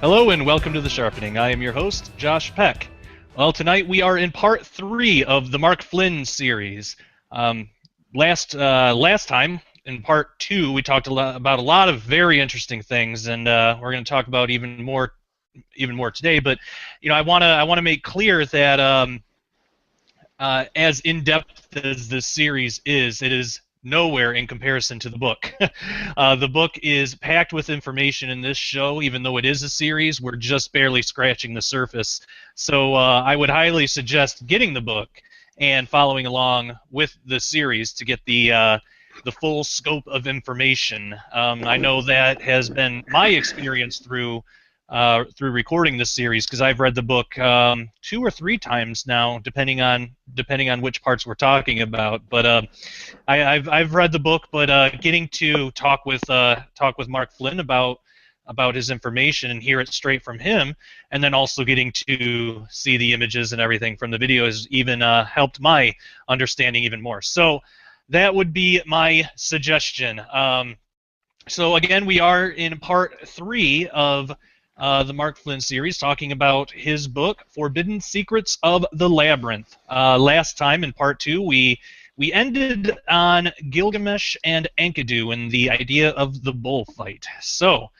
Hello and welcome to The Sharpening. I am your host, Josh Peck. Well, tonight we are in part 3 of the Mark Flynn series. Last time, in part 2, we talked about a lot of very interesting things, and we're going to talk about even more today. But I want to make clear that as in-depth as this series is, it is nowhere in comparison to the book. The book is packed with information in this show. Even though it is a series, we're just barely scratching the surface. So I would highly suggest getting the book and following along with the series to get the full scope of information. I know that has been my experience through recording this series, because I've read the book 2 or 3 times now, depending on which parts we're talking about. But I've read the book, but getting to talk with Mark Flynn about his information and hear it straight from him, and then also getting to see the images and everything from the video has even helped my understanding even more. So that would be my suggestion. So again, we are in part 3 of the Mark Flynn series, talking about his book, Forbidden Secrets of the Labyrinth. Last time, in part 2, we ended on Gilgamesh and Enkidu and the idea of the bullfight. So,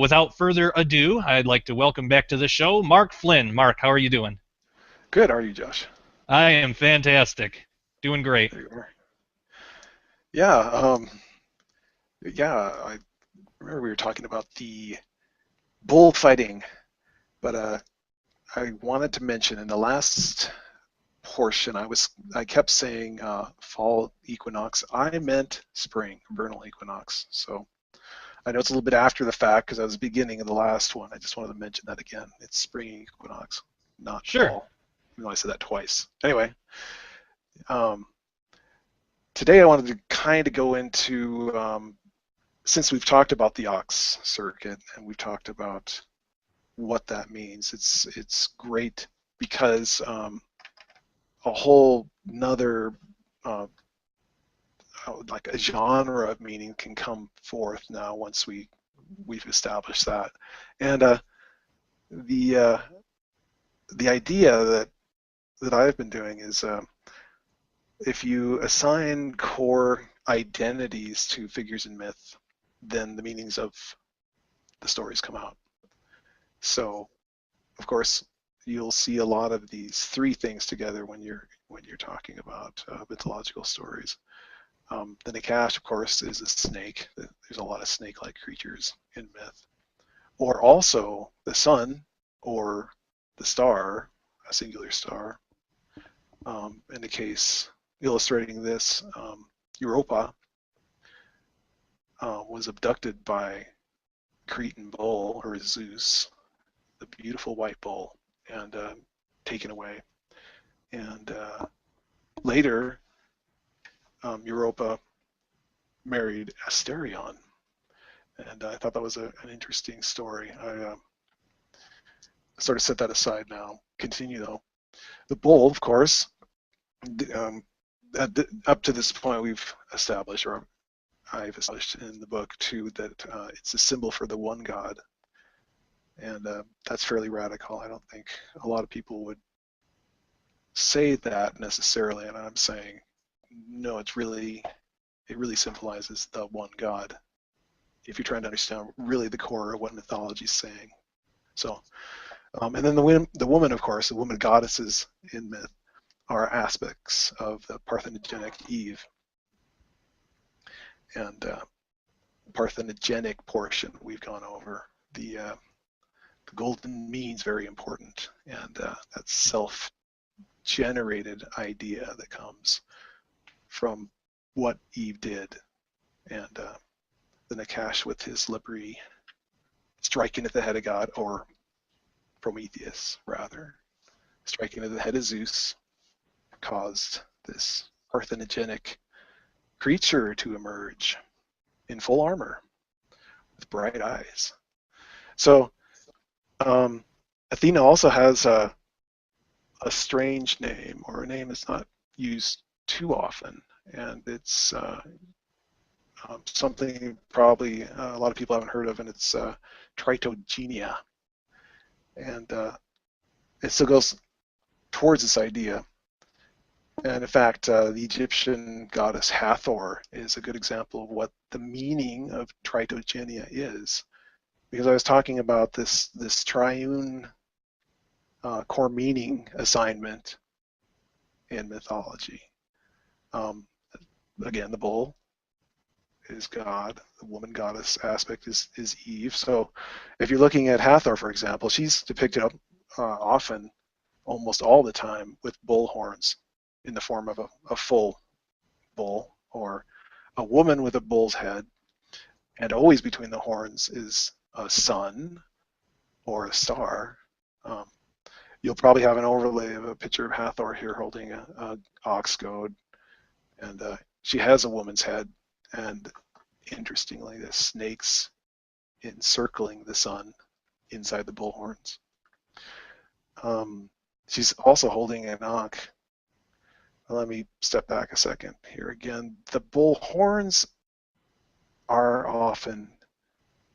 without further ado, I'd like to welcome back to the show Mark Flynn. Mark, how are you doing? Good. How are you, Josh? I am fantastic. Doing great. There you are. Yeah. I remember we were talking about the bullfighting, but I wanted to mention in the last portion I kept saying fall equinox. I meant spring, vernal equinox. So I know it's a little bit after the fact because I was beginning of the last one. I just wanted to mention that again. It's spring equinox, not Sure. fall. Even though I said that twice. Anyway, today I wanted to kind of go into since we've talked about the ox circuit and we've talked about what that means. It's great because a whole nother like a genre of meaning can come forth now once we've established that. And the idea that I've been doing is if you assign core identities to figures in myth, then the meanings of the stories come out. So, of course, you'll see a lot of these 3 things together when you're talking about mythological stories. The Nakash, of course, is a snake. There's a lot of snake-like creatures in myth. Or also the sun or the star, a singular star. In the case illustrating this, Europa was abducted by Cretan bull, or Zeus, the beautiful white bull, and taken away. And later, Europa married Asterion, and I thought that was an interesting story. I sort of set that aside now. Continue though. The bull, of course, up to this point we've established, or I've established in the book too, that it's a symbol for the one God, and that's fairly radical. I don't think a lot of people would say that necessarily, and I'm saying no. It really symbolizes the one God, if you're trying to understand really the core of what mythology is saying. So, and then the woman, of course, the woman goddesses in myth are aspects of the parthenogenic Eve. And the parthenogenic portion we've gone over. The golden mean is very important, and that self-generated idea that comes from what Eve did, and the Nakash with his liberty striking at the head of God, or Prometheus rather, striking at the head of Zeus, caused this parthenogenic creature to emerge in full armor with bright eyes. So Athena also has a strange name, or a name that's not used too often, and it's something probably a lot of people haven't heard of, and it's tritogenia. And it still goes towards this idea. And in fact, the Egyptian goddess Hathor is a good example of what the meaning of tritogenia is. Because I was talking about this triune core meaning assignment in mythology. Again, the bull is God, the woman goddess aspect is Eve. So if you're looking at Hathor, for example, she's depicted often, almost all the time, with bull horns in the form of a full bull, or a woman with a bull's head, and always between the horns is a sun or a star. You'll probably have an overlay of a picture of Hathor here holding a ox goad, and she has a woman's head, and interestingly, the snakes encircling the sun inside the bull horns. She's also holding an ankh. Let me step back a second here again. The bull horns are often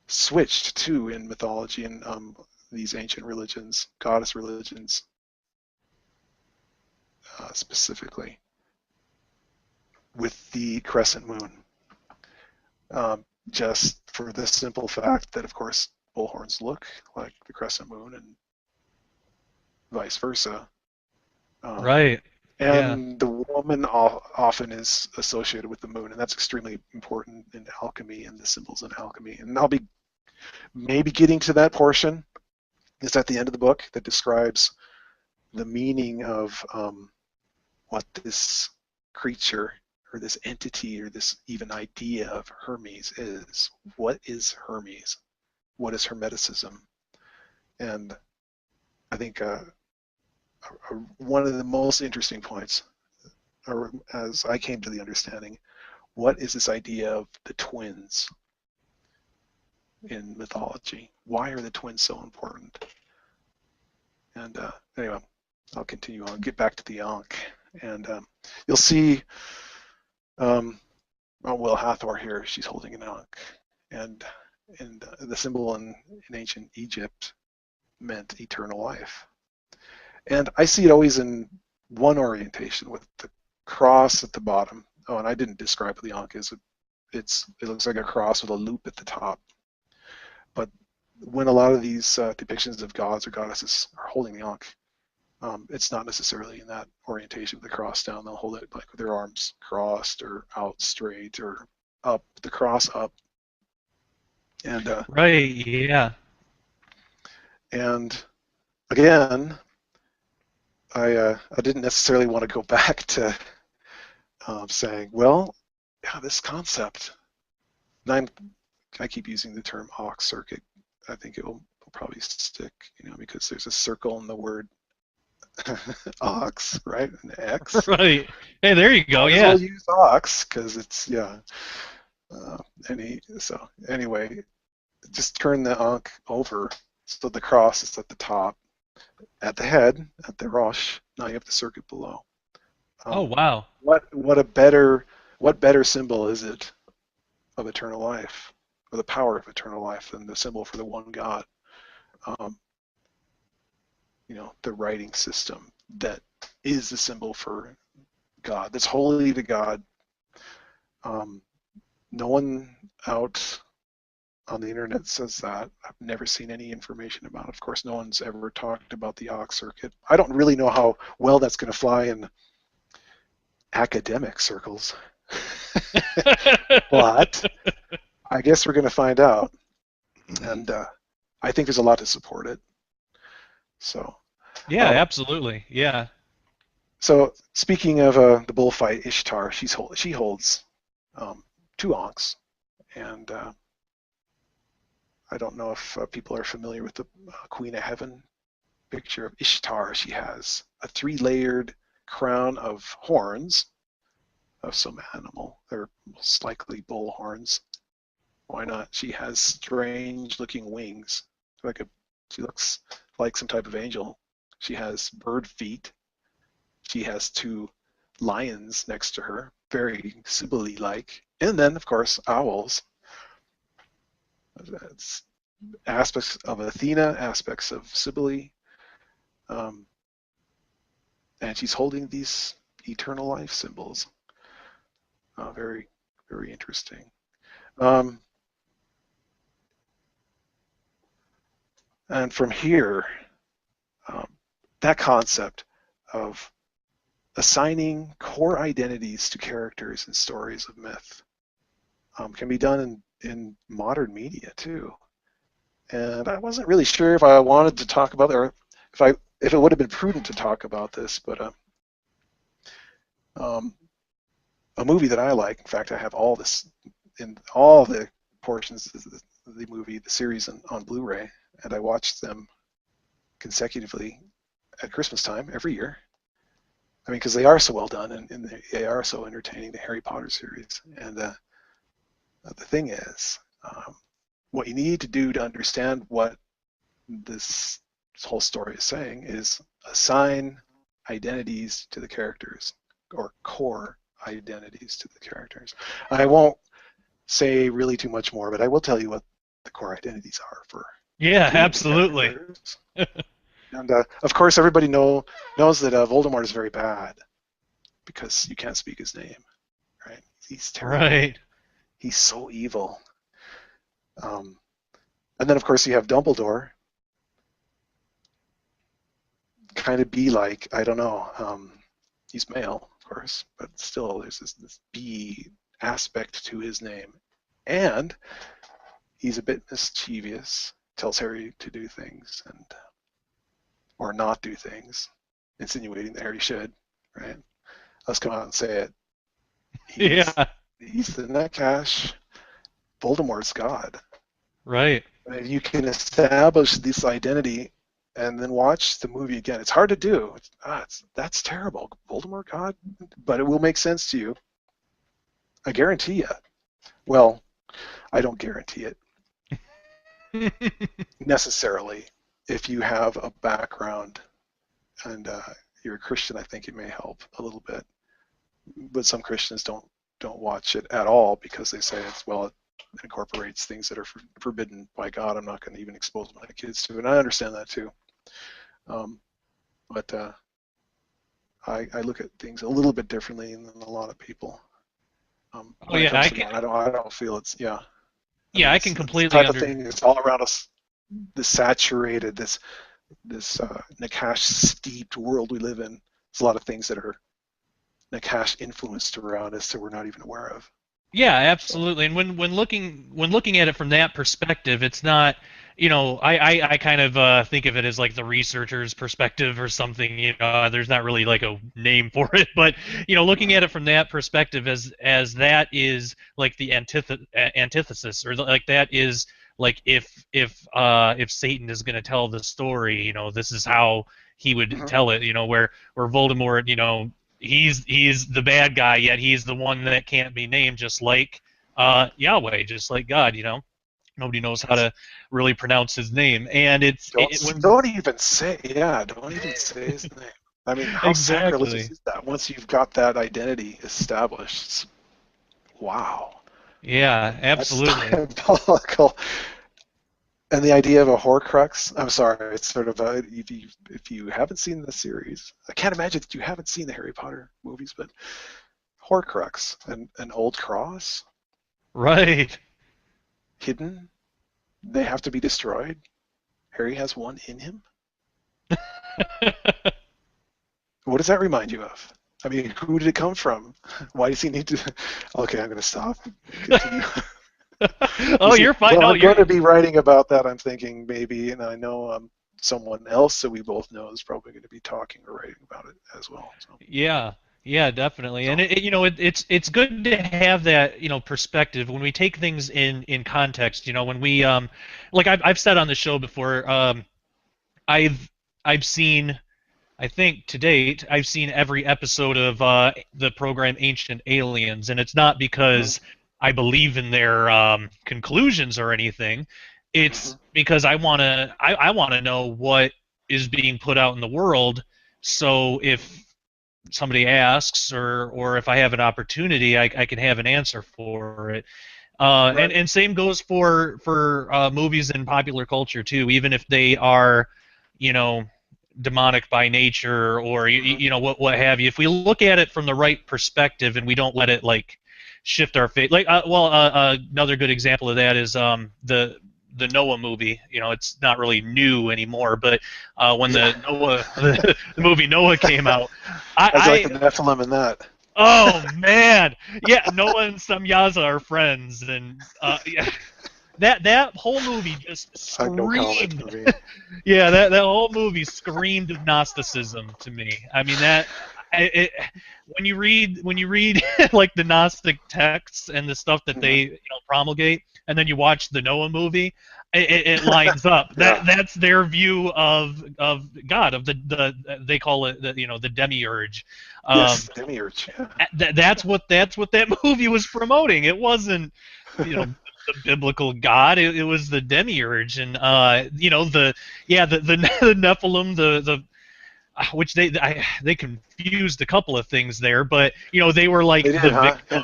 switched too in mythology and these ancient religions, goddess religions specifically, with the crescent moon. Just for the simple fact that, of course, bull horns look like the crescent moon and vice versa. Right. And the woman often is associated with the moon, and that's extremely important in alchemy and the symbols in alchemy. And I'll be maybe getting to that portion. It's at the end of the book that describes the meaning of what this creature or this entity or this even idea of Hermes is. What is Hermes? What is Hermeticism? And I think one of the most interesting points, or as I came to the understanding, what is this idea of the twins in mythology? Why are the twins so important? And anyway, I'll continue on, get back to the ankh. And you'll see Will Hathor here, she's holding an ankh. And the symbol in ancient Egypt meant eternal life. And I see it always in one orientation with the cross at the bottom. Oh, and I didn't describe what the ankh is. It looks like a cross with a loop at the top. But when a lot of these depictions of gods or goddesses are holding the ankh, it's not necessarily in that orientation with the cross down. They'll hold it like with their arms crossed or out straight or up, the cross up. And Right. Yeah. and again, I didn't necessarily want to go back to saying, well, yeah, this concept. And I keep using the term ox circuit. I think it will probably stick, because there's a circle in the word ox, right? An X. Right. Hey, there you go. Might as Yeah. well use ox because it's so anyway, just turn the ankh over so the cross is at the top, at the head, at the rosh. Now you have the circuit below. Oh, wow. What better symbol is it of eternal life, or the power of eternal life, than the symbol for the one God? The writing system that is the symbol for God, that's holy to God. No one out on the internet says that. I've never seen any information about it. Of course, no one's ever talked about the ox circuit. I don't really know how well that's going to fly in academic circles. But I guess we're going to find out. And I think there's a lot to support it. So. Yeah, absolutely. Yeah. So speaking of the bullfight, Ishtar, she holds 2 ankhs, and I don't know if people are familiar with the Queen of Heaven picture of Ishtar. She has a 3-layered crown of horns of some animal. They're most likely bull horns. Why not? She has strange-looking wings. She looks like some type of angel. She has bird feet. She has 2 lions next to her, very Sibylle-like. And then, of course, owls. That's aspects of Athena, aspects of Cybele, and she's holding these eternal life symbols. Very, very interesting. And from here, that concept of assigning core identities to characters in stories of myth can be done in modern media too. And I wasn't really sure if I wanted to talk about it, or if it would have been prudent to talk about this, but a movie that I like, in fact, I have all this in all the portions of the movie, the series on Blu-ray, and I watched them consecutively at Christmas time every year. I mean, because they are so well done and they are so entertaining, the Harry Potter series. And the thing is, what you need to do to understand what this whole story is saying is assign identities to the characters, or core identities to the characters. I won't say really too much more, but I will tell you what the core identities are for. Yeah, absolutely. And of course, everybody knows that Voldemort is very bad because you can't speak his name, right? He's terrible. Right. He's so evil. And then, of course, you have Dumbledore. Kind of be like, I don't know. He's male, of course, but still, there's this B aspect to his name, and he's a bit mischievous. Tells Harry to do things or not do things, insinuating that Harry should, right? Let's come out and say it. He's the Nakash. Voldemort's God. Right. And you can establish this identity and then watch the movie again. It's hard to do. That's terrible. Voldemort God? But it will make sense to you. I guarantee you. Well, I don't guarantee it. Necessarily. If you have a background and you're a Christian, I think it may help a little bit. But some Christians don't watch it at all because they say it incorporates things that are forbidden by God. I'm not going to even expose my kids to it. And I understand that too. But I look at things a little bit differently than a lot of people. I don't feel it's Yeah, I can completely type of thing is all around us. This saturated, this Nakash steeped world we live in. There's a lot of things that are Nakash influenced around us that we're not even aware of. Yeah, absolutely. And when looking at it from that perspective, it's not, I kind of think of it as like the researcher's perspective or something. There's not really like a name for it, but looking at it from that perspective as that is like the antithesis, or like that is like if Satan is going to tell the story, this is how he would tell it. Where Voldemort, he's the bad guy, yet he's the one that can't be named, just like Yahweh, just like God. Nobody knows how to really pronounce his name, and don't even say his name. I mean, how sacrilegious is that? Once you've got that identity established, wow. Yeah, absolutely. That's diabolical. And the idea of a Horcrux, I'm sorry, it's sort of if you haven't seen the series, I can't imagine that you haven't seen the Harry Potter movies, but Horcrux, an old cross, right, hidden, they have to be destroyed. Harry has one in him. What does that remind you of? I mean, who did it come from? Why does he need to? Okay, I'm going to stop. Continue. You're fine. Well, I'm going to be writing about that, I'm thinking, maybe, and I know someone else that we both know is probably going to be talking or writing about it as well. So. Yeah, definitely. So. And it's good to have that perspective when we take things in context. When we like I've said on the show before, I've seen, I think to date, I've seen every episode of the program Ancient Aliens, and it's not because I believe in their conclusions or anything. It's because I wanna know what is being put out in the world. So if somebody asks, or if I have an opportunity, I can have an answer for it. Right. And same goes for movies and popular culture too. Even if they are, you know, demonic by nature or Mhm. you know what have you. If we look at it from the right perspective and we don't let it like shift our fate. Like another good example of that is the Noah movie. You know, it's not really new anymore, but when Yeah. the Noah the movie Noah came out, How'd you like I the Nephilim in that? oh man, yeah, Noah and Samyaza are friends, and yeah, that whole movie just No comment screamed. for me. Yeah, that whole movie screamed of Gnosticism to me. I mean when you read like the Gnostic texts and the stuff that they Mhm. promulgate, and then you watch the Noah movie, it lines up. Yeah. That's their view of God, of the they call it the demiurge. Yes, Um, Demiurge. Yeah. that's what that movie was promoting. It wasn't the biblical god. It was the demiurge, and the Nephilim, the which they confused a couple of things there, but they were like They the did, huh? victim.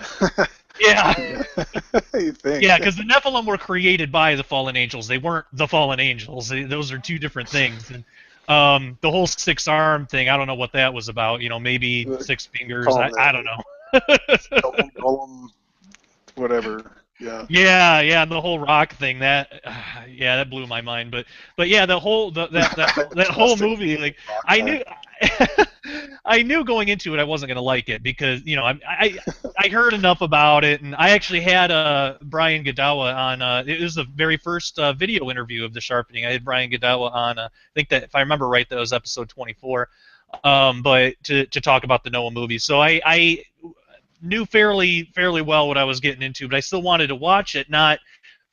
Yeah. Yeah. You think? Yeah, because the Nephilim were created by the fallen angels. They weren't the fallen angels. Those are two different things. And the whole six arm thing, I don't know what that was about. Maybe six fingers. Call I, them I the don't know. Golem, whatever. Yeah. Yeah, and the whole rock thing yeah, that blew my mind. But yeah, the whole that whole Fantastic. movie, like Rock I guy. knew I knew going into it I wasn't gonna like it because I heard enough about it, and I actually had Brian Godawa on. It was the very first video interview of the Sharpening. I had Brian Godawa on. I think that if I remember right, that was episode 24. But to talk about the Noah movie, so I knew fairly well what I was getting into, but I still wanted to watch it, not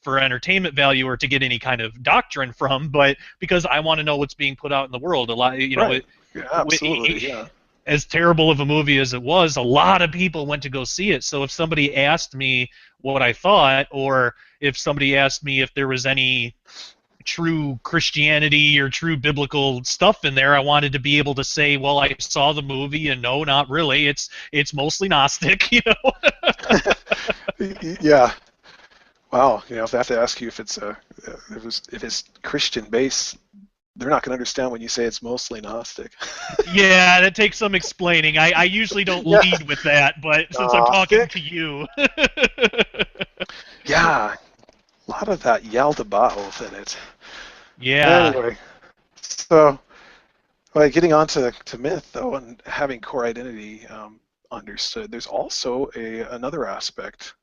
for entertainment value or to get any kind of doctrine from, but because I want to know what's being put out in the world. A lot, Right. Yeah, absolutely. Yeah. as terrible of a movie as it was, a lot of people went to go see it. So if somebody asked me what I thought, or if somebody asked me if there was any true Christianity or true biblical stuff in there, I wanted to be able to say, well, I saw the movie, and no, not really. It's mostly Gnostic, Yeah. Wow. If they have to ask you if it's Christian based, they're not going to understand when you say it's mostly Gnostic. Yeah, that takes some explaining. I usually don't Yeah. lead with that, but since I'm talking to Gnostic. you, Yeah. A lot of that Yaldabaoth in it. yeah, Anyway, so like getting on to myth though, and having core identity understood, there's also another aspect.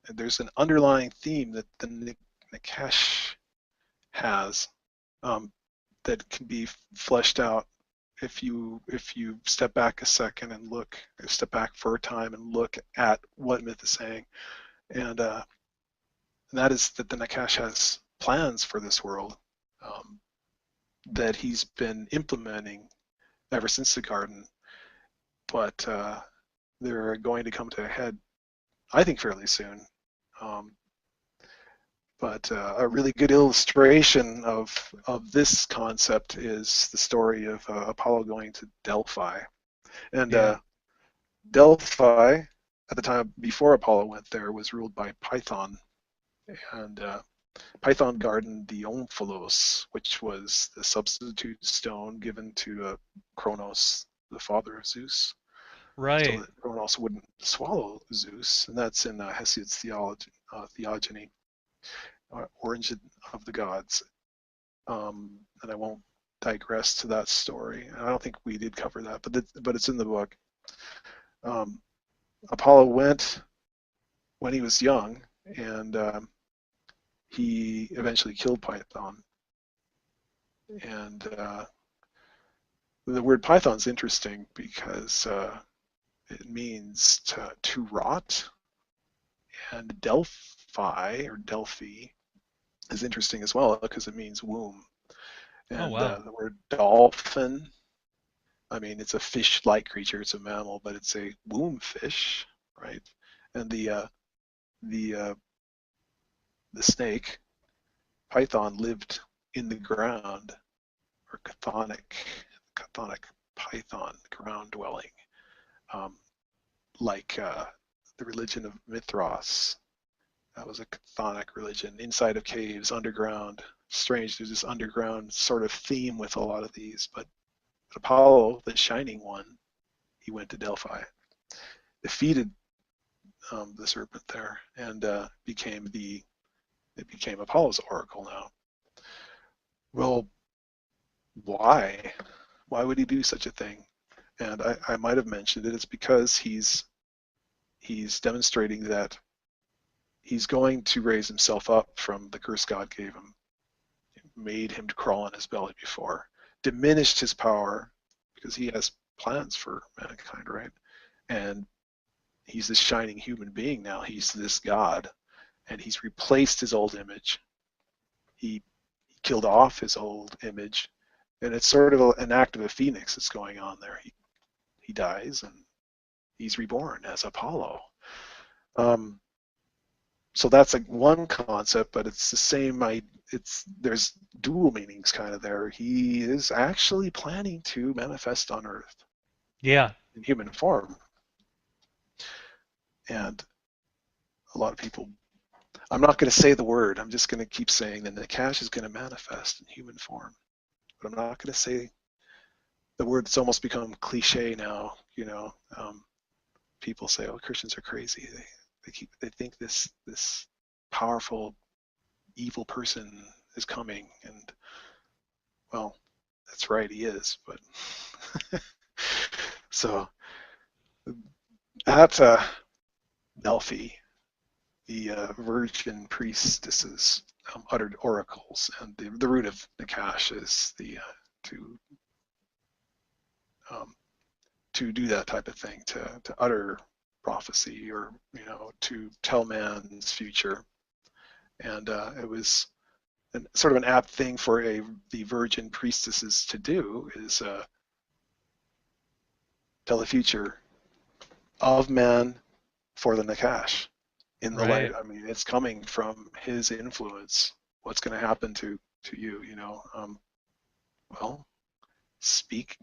There's an underlying theme that the Nikesh has that can be fleshed out if you step back a second and step back for a time and look at what myth is saying, and that is that the Nikesh has plans for this world um, that he's been implementing ever since the garden, but they're going to come to a head, I think, fairly soon. Um, but a really good illustration of this concept is the story of Apollo going to Delphi. And yeah, Delphi, at the time before Apollo went there, was ruled by Python. And Python gardened the Omphalos, which was the substitute stone given to Kronos, the father of Zeus, so right, that Kronos wouldn't swallow Zeus. And that's in Hesiod's Theogony, Origin of the Gods. And I won't digress to that story. I don't think we did cover that, but it's in the book. Um, Apollo went when he was young, and he eventually killed Python. And the word Python is interesting because it means to rot, and Delphi or Delphi is interesting as well because it means womb. oh And wow, the word dolphin, I mean, it's a fish-like creature. It's a mammal, but it's a womb fish, right? And the uh, the snake python lived in the ground, or chthonic python, ground dwelling, um, like the religion of Mithras That was a chthonic religion, inside of caves, underground. Strange, there's this underground sort of theme with a lot of these. But Apollo, the shining one, he went to Delphi, defeated the serpent there, and it became Apollo's oracle now. Well, why? Why would he do such a thing? And I might have mentioned it. It's because he's demonstrating that he's going to raise himself up from the curse God gave him, made him to crawl on his belly before, diminished his power because he has plans for mankind, right? And he's this shining human being now. He's this God, and he's replaced his old image. He killed off his old image, and it's sort of an act of a phoenix that's going on there. He dies, and he's reborn as Apollo. So that's like one concept, but it's the same. There's dual meanings kind of there. He is actually planning to manifest on Earth, Yeah, in human form, and a lot of people. I'm not going to say the word. I'm just going to keep saying that Nakash is going to manifest in human form, but I'm not going to say the word. It's almost become cliche now. People say, "Oh, Christians are crazy. They think this powerful evil person is coming," and well, that's right, he is. But so at Delphi, the virgin priestesses uttered oracles, and the root of Nakash is to do that type of thing, to utter prophecy, or to tell man's future. And it was sort of an apt thing for the virgin priestesses to do, is tell the future of man for the Nakash in the light. right. I mean, it's coming from his influence. What's going to happen to you? Well, speak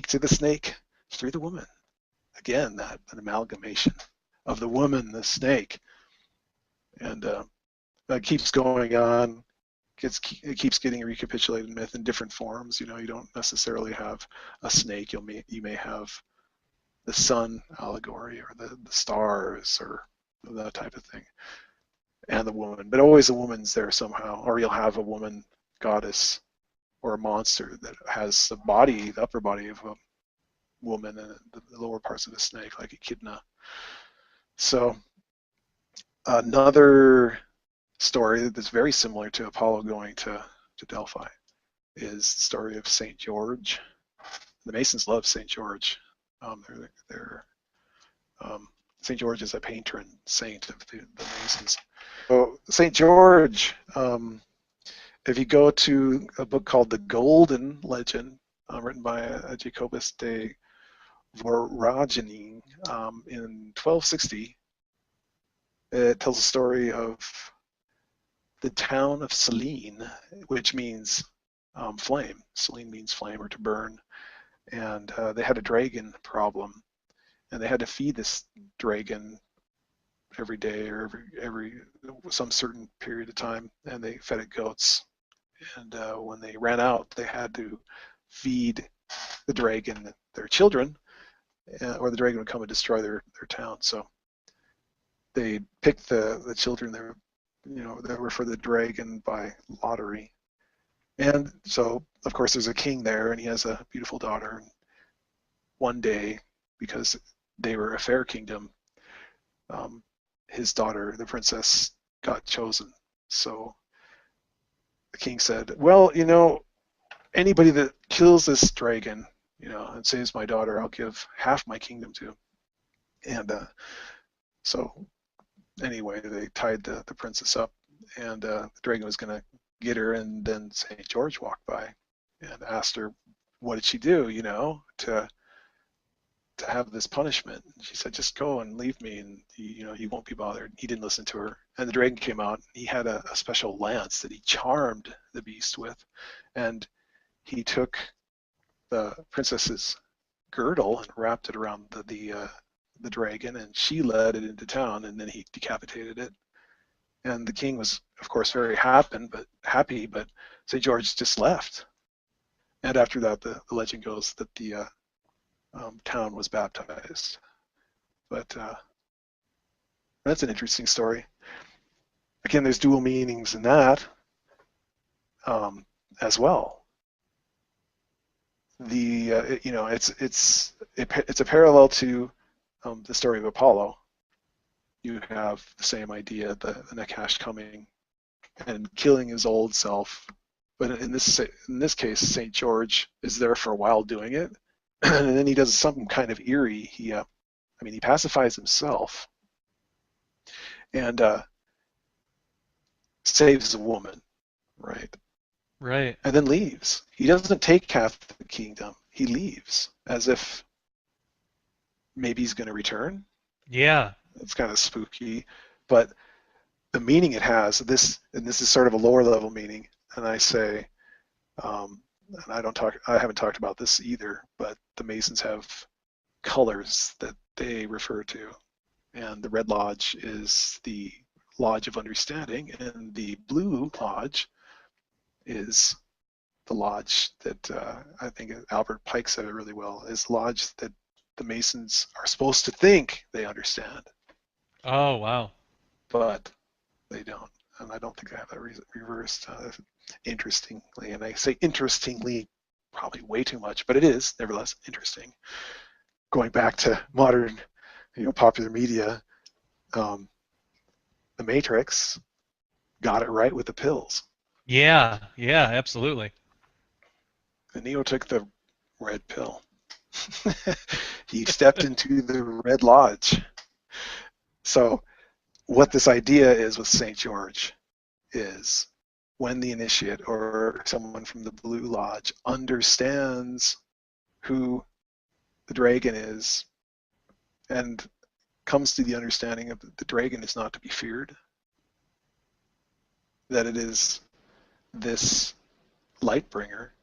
to the snake through the woman. Again, an amalgamation of the woman, the snake, and that keeps going on. It keeps getting recapitulated myth in different forms. You don't necessarily have a snake. You may have the sun allegory, or the stars, or that type of thing, and the woman. But always the woman's there somehow. Or you'll have a woman goddess or a monster that has the upper body of a woman, and the lower parts of a snake, like Echidna. So another story that's very similar to Apollo going to Delphi is the story of St. George. The Masons love St. George. St. George is a patron saint of the Masons. So St. George, if you go to a book called The Golden Legend, written by Jacobus de Voragine in 1260, it tells a story of the town of Selene, which means flame. Selene means flame, or to burn. And they had a dragon problem, and they had to feed this dragon every day, or every some certain period of time, and they fed it goats. And when they ran out, they had to feed the dragon their children, or the dragon would come and destroy their town. So they picked the children that were for the dragon by lottery. And so, of course, there's a king there, and he has a beautiful daughter. And one day, because they were a fair kingdom, his daughter, the princess, got chosen. So the king said, well, anybody that kills this dragon, and saves my daughter, I'll give half my kingdom to. And so anyway, they tied the princess up, and the dragon was going to get her, and then St. George walked by and asked her, what did she do, to have this punishment? And she said, just go and leave me, and you won't be bothered. He didn't listen to her, and the dragon came out. He had a special lance that he charmed the beast with, and he took the princess's girdle and wrapped it around the dragon, and she led it into town, and then he decapitated it. And the king was, of course, very happy, but St. George just left. And after that, the legend goes that the town was baptized. But that's an interesting story. Again, there's dual meanings in that as well. It's a parallel to the story of Apollo. You have the same idea, the Nakash coming and killing his old self. But in this case, St. George is there for a while doing it, and then he does something kind of eerie. He pacifies himself and saves a woman, right? Right. And then leaves. He doesn't take half the kingdom. He leaves as if maybe he's going to return. Yeah. It's kind of spooky, but the meaning it has, and this is sort of a lower level meaning, and I say, and I haven't talked about this either, but the Masons have colors that they refer to, and the Red Lodge is the Lodge of Understanding, and the Blue Lodge is the lodge that I think Albert Pike said it really well, is the lodge that the Masons are supposed to think they understand. Oh, wow. But they don't. And I don't think I have that reversed, interestingly. And I say interestingly probably way too much, but it is nevertheless interesting. Going back to modern, popular media, the Matrix got it right with the pills. Yeah, absolutely. And Neo took the red pill. He stepped into the Red Lodge. So what this idea is with St. George is when the initiate or someone from the Blue Lodge understands who the dragon is and comes to the understanding of the dragon is not to be feared, that it is this light bringer,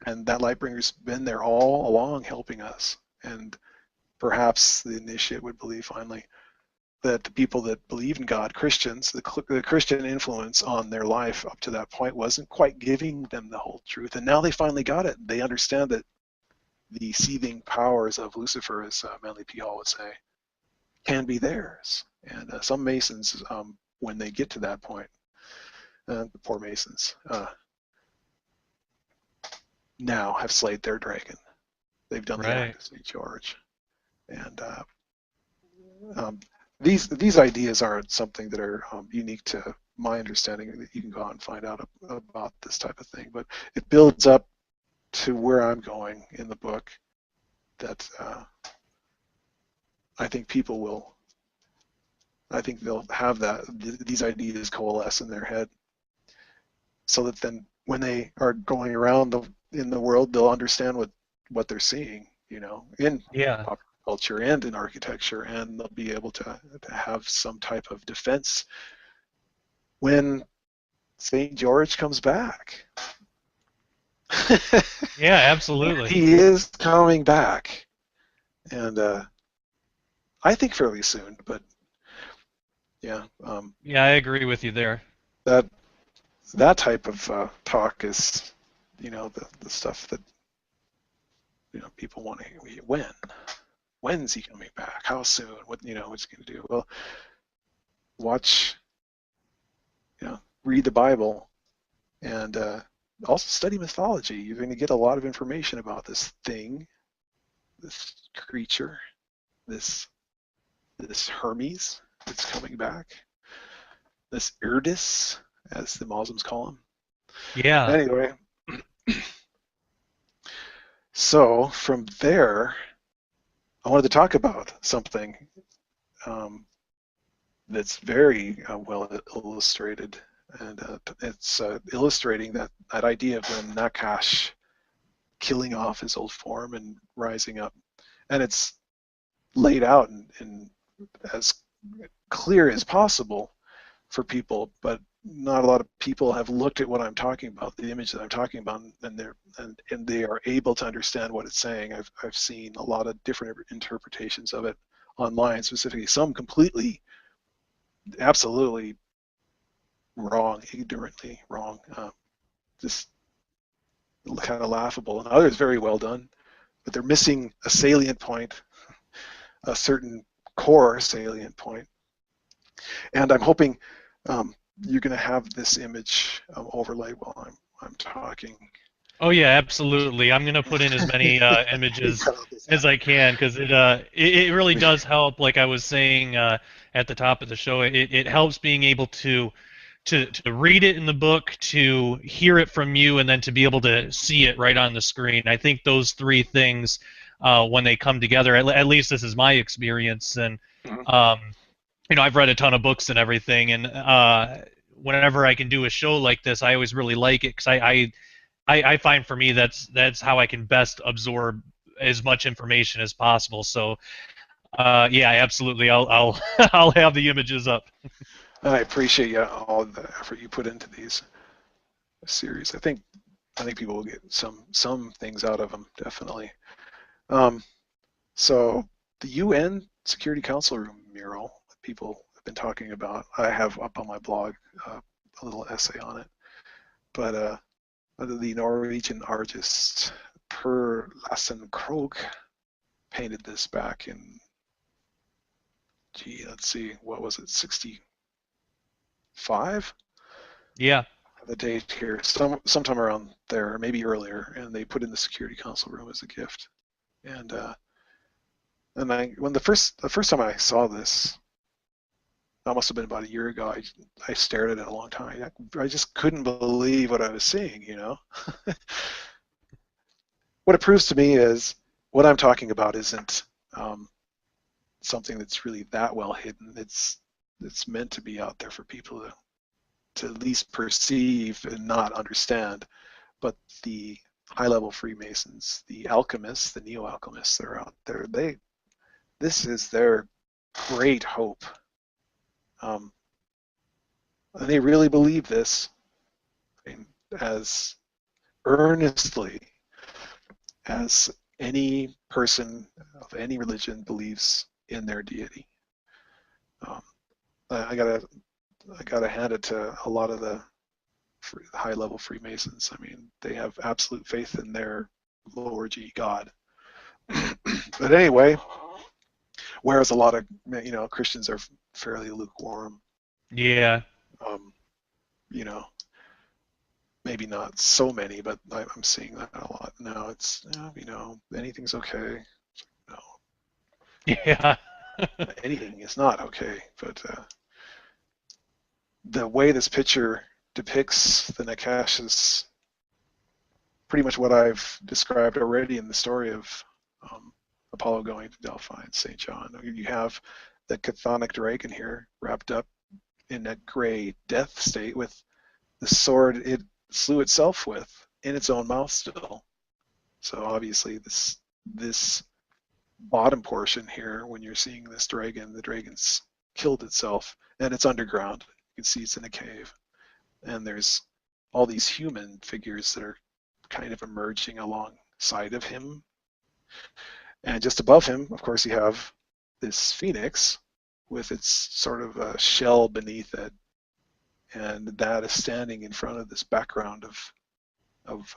and that light bringer's been there all along helping us. And perhaps the initiate would believe finally that the people that believe in God, Christians, the Christian influence on their life up to that point wasn't quite giving them the whole truth. And now they finally got it. They understand that the seething powers of Lucifer, as Manly P. Hall would say, can be theirs. And some Masons, when they get to that point, the poor Masons, now have slayed their dragon. They've done the act of St. George. And these ideas aren't something that are unique to my understanding. That you can go out and find out about this type of thing, but it builds up to where I'm going in the book. That I think people will. I think they'll have these ideas coalesce in their head, so that then when they are going around in the world, they'll understand what they're seeing, in popular culture and in architecture, and they'll be able to have some type of defense when St. George comes back. Yeah, absolutely. He is coming back, and I think fairly soon. But yeah, I agree with you there. That type of talk is, the stuff that people want to hear. When's he coming back? How soon? What's he going to do? Well, watch, read the Bible, and also study mythology. You're going to get a lot of information about this thing, this creature, this Hermes that's coming back, this Irdis, as the Muslims call him. Yeah. Anyway, so from there, I wanted to talk about something that's very well illustrated, and it's illustrating that idea of the Nakash killing off his old form and rising up, and it's laid out in as clear as possible for people, but not a lot of people have looked at what I'm talking about, the image that I'm talking about, and they are able to understand what it's saying. I've seen a lot of different interpretations of it online, specifically some completely, absolutely wrong, ignorantly wrong, just kind of laughable, and others very well done, but they're missing a salient point, a certain core salient point. And I'm hoping you're going to have this image overlay while I'm talking. Oh yeah, absolutely. I'm gonna put in as many images as I can because it really does help. Like I was saying at the top of the show, it helps being able to read it in the book, to hear it from you, and then to be able to see it right on the screen. I think those three things, when they come together, at least this is my experience, and I've read a ton of books and everything, and whenever I can do a show like this, I always really like it because I find for me that's how I can best absorb as much information as possible. So yeah, absolutely, I'll I'll have the images up. I appreciate all the effort you put into these series. I think people will get some things out of them, definitely. So the UN Security Council room mural that people have been talking about, I have up on my blog a little essay on it. But the Norwegian artist Per Lassen Krogh painted this back in, let's see, what was it, 65? Yeah. The date here, sometime around there, or maybe earlier, and they put in the Security Council room as a gift. And when the first time I saw this, that must have been about a year ago. I stared at it a long time. I just couldn't believe what I was seeing. What it proves to me is what I'm talking about isn't something that's really that well hidden. It's meant to be out there for people to at least perceive and not understand. But the high-level Freemasons, the alchemists, the neo-alchemists that are out there, this is their great hope. And they really believe this, as earnestly as any person of any religion believes in their deity. I gotta hand it to a lot of the high-level Freemasons. I mean, they have absolute faith in their lower G God. But anyway, whereas a lot of Christians are fairly lukewarm. Yeah. Maybe not so many, but I'm seeing that a lot now. It's anything's okay. No. Yeah. Anything is not okay. But the way this picture depicts the Nakash is pretty much what I've described already in the story of Apollo going to Delphi and St. John. You have the chthonic dragon here wrapped up in a gray death state with the sword it slew itself with in its own mouth still. So obviously this bottom portion here, when you're seeing this dragon, the dragon's killed itself and it's underground. You can see it's in a cave. And there's all these human figures that are kind of emerging alongside of him. And just above him, of course, you have this phoenix with its sort of a shell beneath it. And that is standing in front of this background of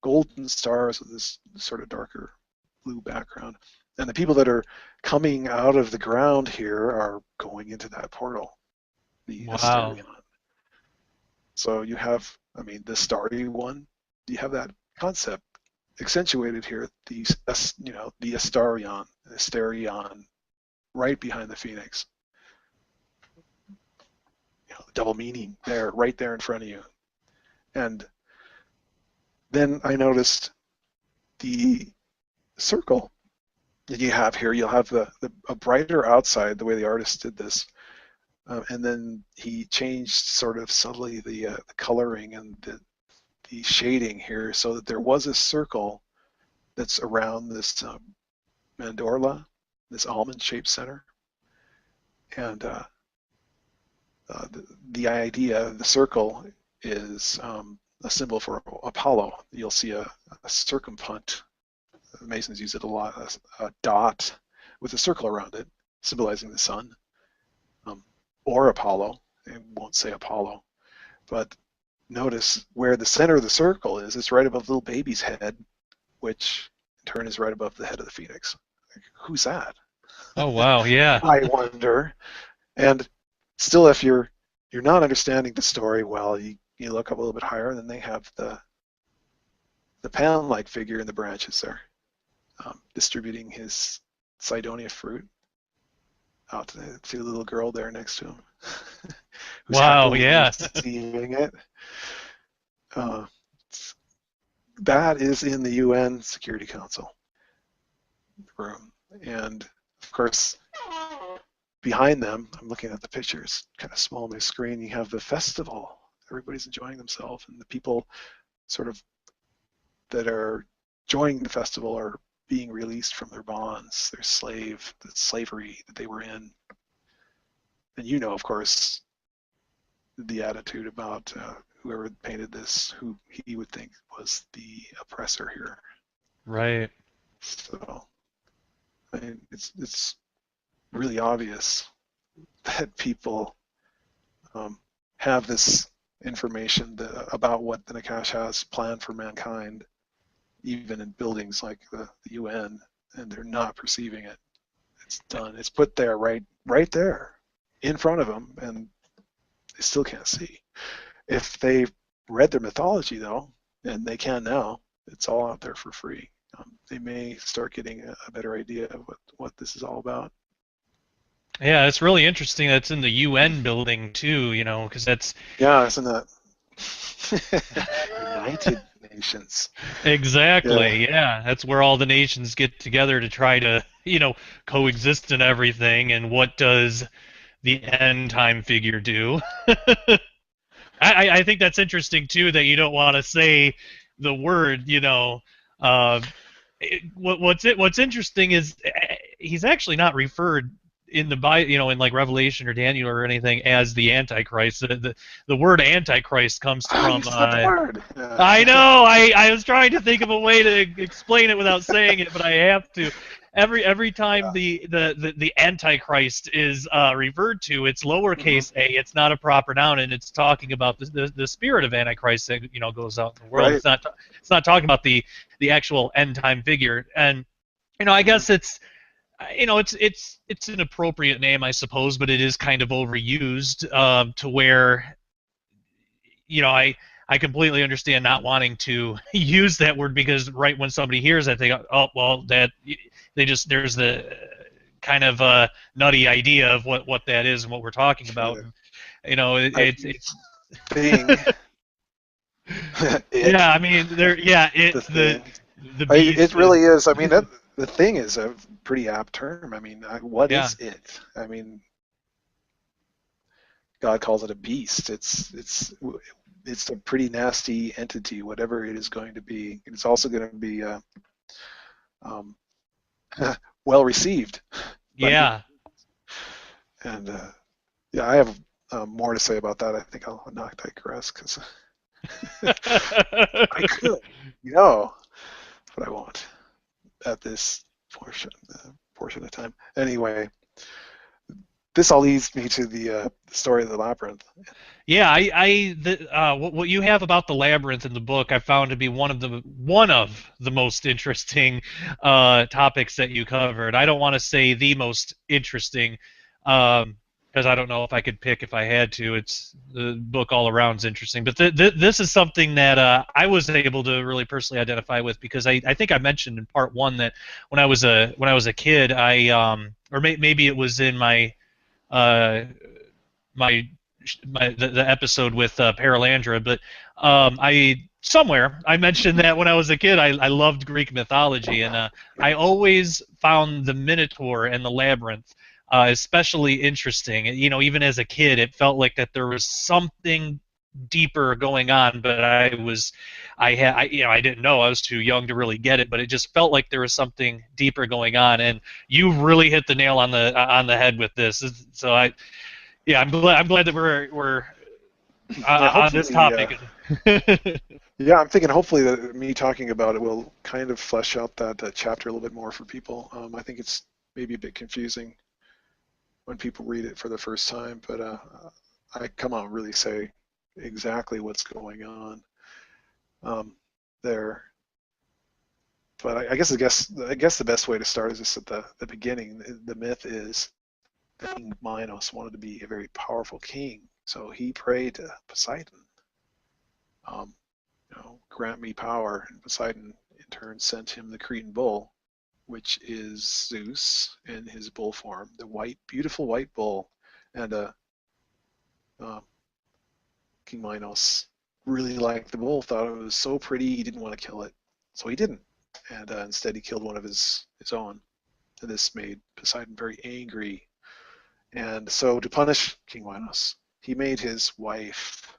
golden stars with this sort of darker blue background. And the people that are coming out of the ground here are going into that portal, the Asterion. So you have, the starry one, you have that concept accentuated here, the Asterion, right behind the phoenix. The double meaning there, right there in front of you. And then I noticed the circle that you have here. You'll have a brighter outside, the way the artist did this, and then he changed sort of subtly the coloring and the shading here, so that there was a circle that's around this mandorla, this almond-shaped center, and the idea, the circle, is a symbol for Apollo. You'll see a circumpunt. The Masons use it a lot, a dot with a circle around it, symbolizing the sun, or Apollo. It won't say Apollo. But notice where the center of the circle is. It's right above the little baby's head, which in turn is right above the head of the phoenix. Like, who's that? Oh wow, yeah. I wonder. And still, if you're not understanding the story well, you look up a little bit higher, and then they have the Pan-like figure in the branches there, distributing his Cydonia fruit out to the little girl there next to him, who's Wow, happily yeah. receiving it. That is in the UN Security Council room, and of course, behind them, I'm looking at the pictures, kind of small on my screen. You have the festival. Everybody's enjoying themselves, and the people sort of that are joining the festival are being released from their bonds, their slavery that they were in. And you know, of course, the attitude about whoever painted this, who he would think was the oppressor here. Right. So, I mean, it's really obvious that people have this information about what the Nakash has planned for mankind, even in buildings like the UN, and they're not perceiving it. It's done. It's put there, right there, in front of them, and they still can't see. If they read their mythology, though, and they can now, it's all out there for free. They may start getting a better idea of what this is all about. Yeah, it's really interesting that's in the UN building too, because that's Yeah, isn't that United Nations? exactly, yeah, that's where all the nations get together to try to, coexist and everything. And what does the end time figure do? I think that's interesting too, that you don't want to say the word, Uh, what's interesting is he's actually not referred in the Bible, in like Revelation or Daniel or anything as the Antichrist. The word Antichrist comes from. You said the word. I know. I was trying to think of a way to explain it without saying it, but I have to. Every time the Antichrist is referred to, it's lowercase a. It's not a proper noun, and it's talking about the spirit of Antichrist that goes out in the world. Right. It's not talking about the actual end time figure. And I guess it's an appropriate name, I suppose, but it is kind of overused to where I completely understand not wanting to use that word, because right when somebody hears that, they go, oh well, there's the kind of nutty idea of what that is and what we're talking about. It's thing. yeah, I mean it's the beast. It really is. I mean, the thing is a pretty apt term. I mean, what is it? I mean, God calls it a beast. It's a pretty nasty entity, whatever it is going to be. It's also going to be well received. Yeah. And yeah, I have more to say about that. I think I'll not digress because I could, but I won't at this portion of time. Anyway, this all leads me to the story of the labyrinth. Yeah, what you have about the labyrinth in the book, I found to be one of the most interesting topics that you covered. I don't want to say the most interesting, because I don't know if I could pick if I had to. It's the book all around is interesting, but this is something that I was able to really personally identify with, because I think I mentioned in part one that when I was a kid, maybe it was in my the episode with Paralandra, but I mentioned that when I was a kid, I loved Greek mythology, and I always found the Minotaur and the labyrinth especially interesting. Even as a kid, it felt like that there was something deeper going on, but I didn't know. I was too young to really get it, but it just felt like there was something deeper going on, and you really hit the nail on the head with this. So I'm glad that we're on this topic. Yeah, I'm thinking hopefully that me talking about it will kind of flesh out that chapter a little bit more for people. I think it's maybe a bit confusing when people read it for the first time, but I come out and really say exactly what's going on there. But I guess the best way to start is just at the beginning. The myth is that King Minos wanted to be a very powerful king, so he prayed to Poseidon, grant me power. And Poseidon in turn sent him the Cretan bull, which is Zeus in his bull form, the beautiful white bull. And King Minos really liked the bull, thought it was so pretty, he didn't want to kill it, so he didn't. And instead he killed one of his own. And this made Poseidon very angry. And so to punish King Minos, he made his wife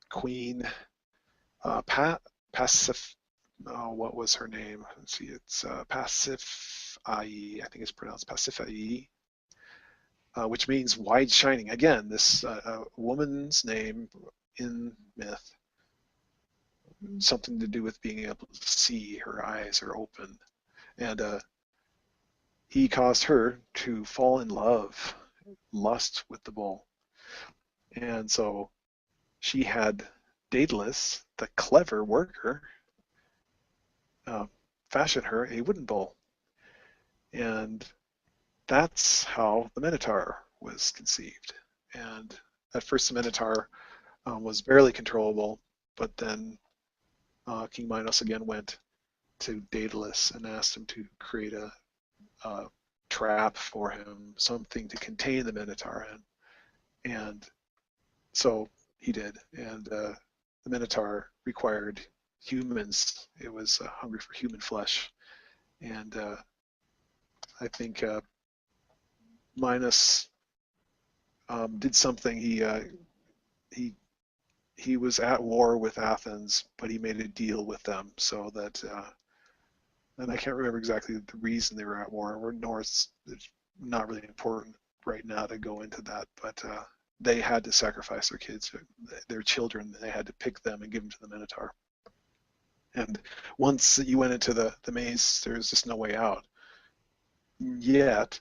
Queen what was her name? Let's see, it's Pasiphae, I think it's pronounced Pasiphae, which means wide shining. Again, this woman's name in myth, something to do with being able to see, her eyes are open. And he caused her to fall in lust with the bull. And so she had Daedalus, the clever worker, fashion her a wooden bull. And that's how the Minotaur was conceived. And at first the Minotaur was barely controllable, but then King Minos again went to Daedalus and asked him to create a trap for him, something to contain the Minotaur in. And so he did. And the Minotaur required humans. It was hungry for human flesh. And I think Minos did something. He was at war with Athens, but he made a deal with them so that, and I can't remember exactly the reason they were at war, nor it's not really important right now to go into that, but they had to sacrifice their kids, their children. They had to pick them and give them to the Minotaur. And once you went into the maze, there was just no way out. Yet,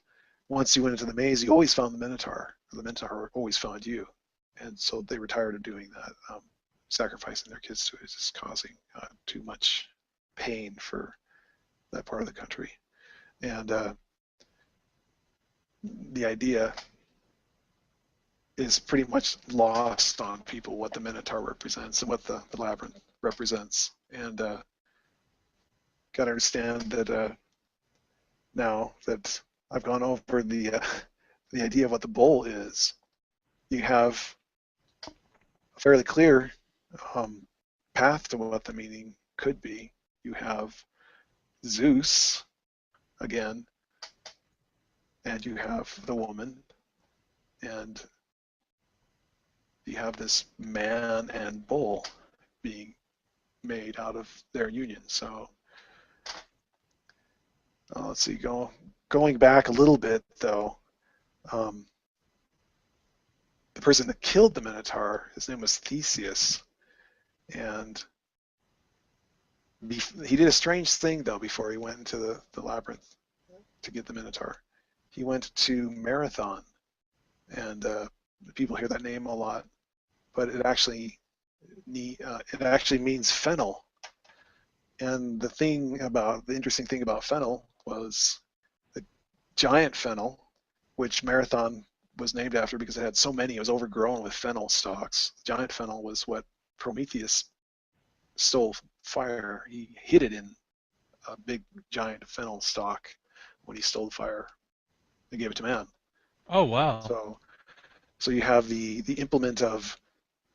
once you went into the maze, you always found the Minotaur. The Minotaur always found you. And so they were tired of doing that, sacrificing their kids to it, just causing too much pain for that part of the country. And the idea is pretty much lost on people, what the Minotaur represents and what the labyrinth represents. And got to understand that now that I've gone over the idea of what the bull is, you have a fairly clear path to what the meaning could be. You have Zeus, again, and you have the woman, and you have this man and bull being made out of their union. So let's see, going back a little bit though, the person that killed the Minotaur, his name was Theseus, and he did a strange thing though before he went into the labyrinth to get the Minotaur. He went to Marathon, and people hear that name a lot, but it actually means fennel. And the interesting thing about fennel was the giant fennel, which Marathon was named after because it had so many. It was overgrown with fennel stalks. Giant fennel was what Prometheus stole fire. He hid it in a big giant fennel stalk when he stole the fire and gave it to man. Oh wow! So you have the implement of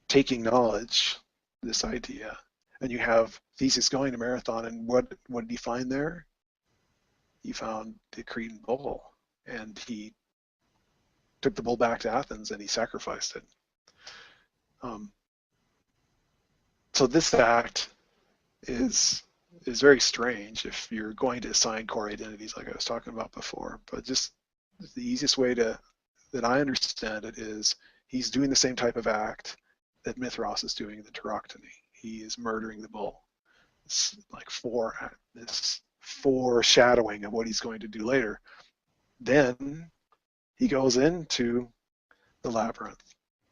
taking knowledge, this idea, and you have Theseus going to Marathon, and what did he find there? He found the Cretan bull, and he took the bull back to Athens and he sacrificed it. So this act is very strange if you're going to assign core identities like I was talking about before, but just the easiest way that I understand it is he's doing the same type of act that Mithras is doing in the Tauroctony. He is murdering the bull. It's like this foreshadowing of what he's going to do later. Then he goes into the labyrinth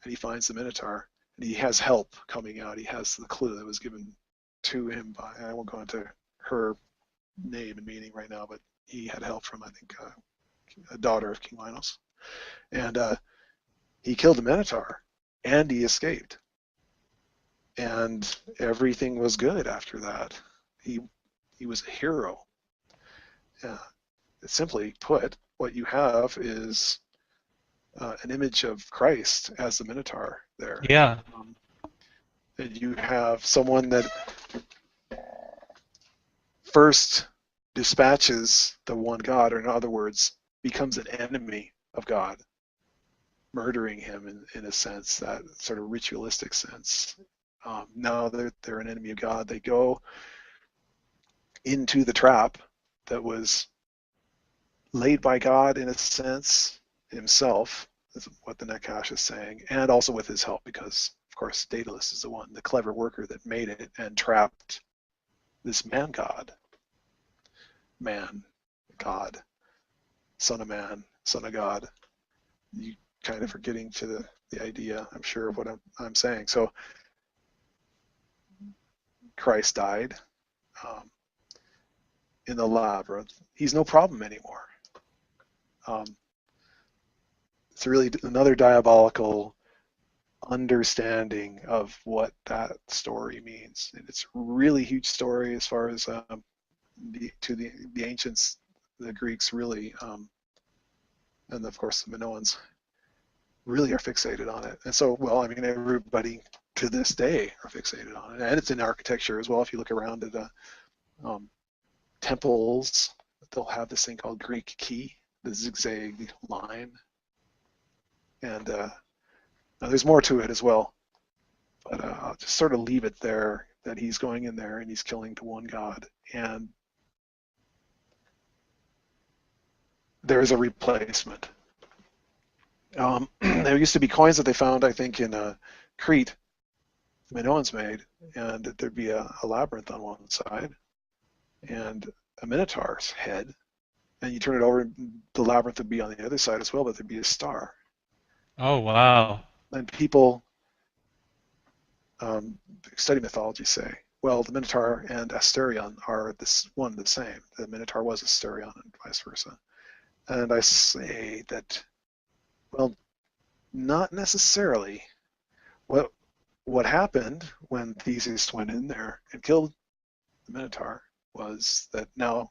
and he finds the Minotaur, And he has help coming out. He has the clue that was given to him by, I won't go into her name and meaning right now, but he had help from, I think, a daughter of King Minos. And he killed the Minotaur, and he escaped. And everything was good after that. He was a hero. Simply put, what you have is an image of Christ as the Minotaur there. Yeah. And you have someone that first dispatches the one God, or in other words, becomes an enemy of God, murdering him in a sense, that sort of ritualistic sense. Now they're an enemy of God. They go into the trap that was laid by God, in a sense, himself, is what the Nakash is saying, and also with his help, because, of course, Daedalus is the clever worker that made it and trapped this man-god. Man, God, son of man, son of God. You kind of are getting to the idea, I'm sure, of what I'm saying. So Christ died in the labyrinth. He's no problem anymore. It's really another diabolical understanding of what that story means. And it's a really huge story as far as the ancients, the Greeks really, and of course the Minoans, really are fixated on it. And so, well, I mean, everybody to this day are fixated on it. And it's in architecture as well. If you look around at temples, they'll have this thing called Greek key, the zigzag line. And now there's more to it as well. But I'll just sort of leave it there, that he's going in there and he's killing the one God. And there is a replacement. There used to be coins that they found, I think, in Crete, the Minoans made, and there'd be a labyrinth on one side and a Minotaur's head, and you turn it over, and the labyrinth would be on the other side as well, but there'd be a star. Oh, wow. And people study mythology say, well, the Minotaur and Asterion are the same. The Minotaur was Asterion and vice versa. And I say that, well, not necessarily. What happened when Theseus went in there and killed the Minotaur was that now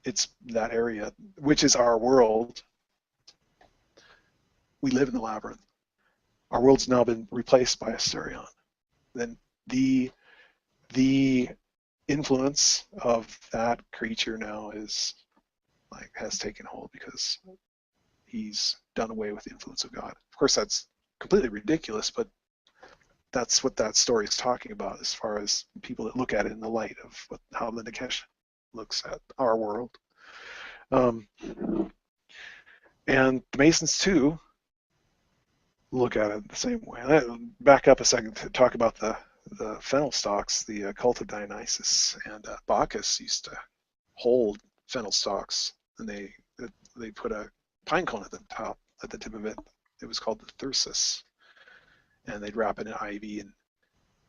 it's that area, which is our world. We live in the labyrinth. Our world's now been replaced by Asterion. Then the influence of that creature now has taken hold, because he's done away with the influence of God. Of course, that's completely ridiculous, but that's what that story is talking about, as far as people that look at it in the light of how the Nikesh looks at our world. And the Masons, too, look at it the same way. Back up a second to talk about the fennel stalks, the cult of Dionysus. And Bacchus used to hold fennel stalks, and they put a pine cone at the tip of it. It was called the thyrsus. And they'd wrap it in ivy, and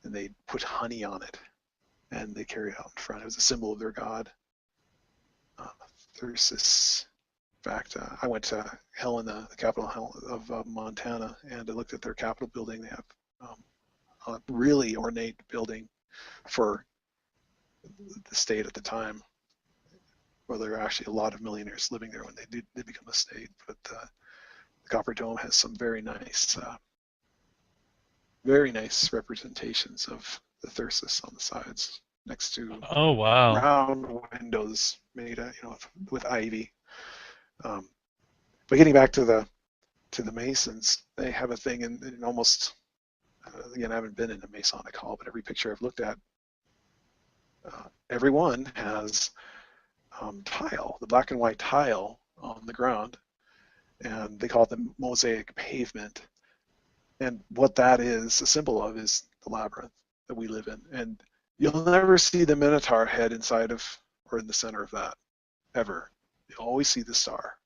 they'd put honey on it, and they carry it out in front. It was a symbol of their god. Thyrsus. In fact, I went to Helena, the capital of Montana, and I looked at their Capitol building. They have a really ornate building for the state at the time. Well, there were actually a lot of millionaires living there when they did become a state. But the Copper Dome has some very nice representations of the thyrsus on the sides, next to Oh, wow. round windows made with ivy. But getting back to the Masons, they have a thing in almost, again, I haven't been in a Masonic hall, but every picture I've looked at, every one has tile, the black and white tile on the ground, and they call it the mosaic pavement. And what that is a symbol of is the labyrinth that we live in. And you'll never see the Minotaur head inside of or in the center of that, ever. You always see the star.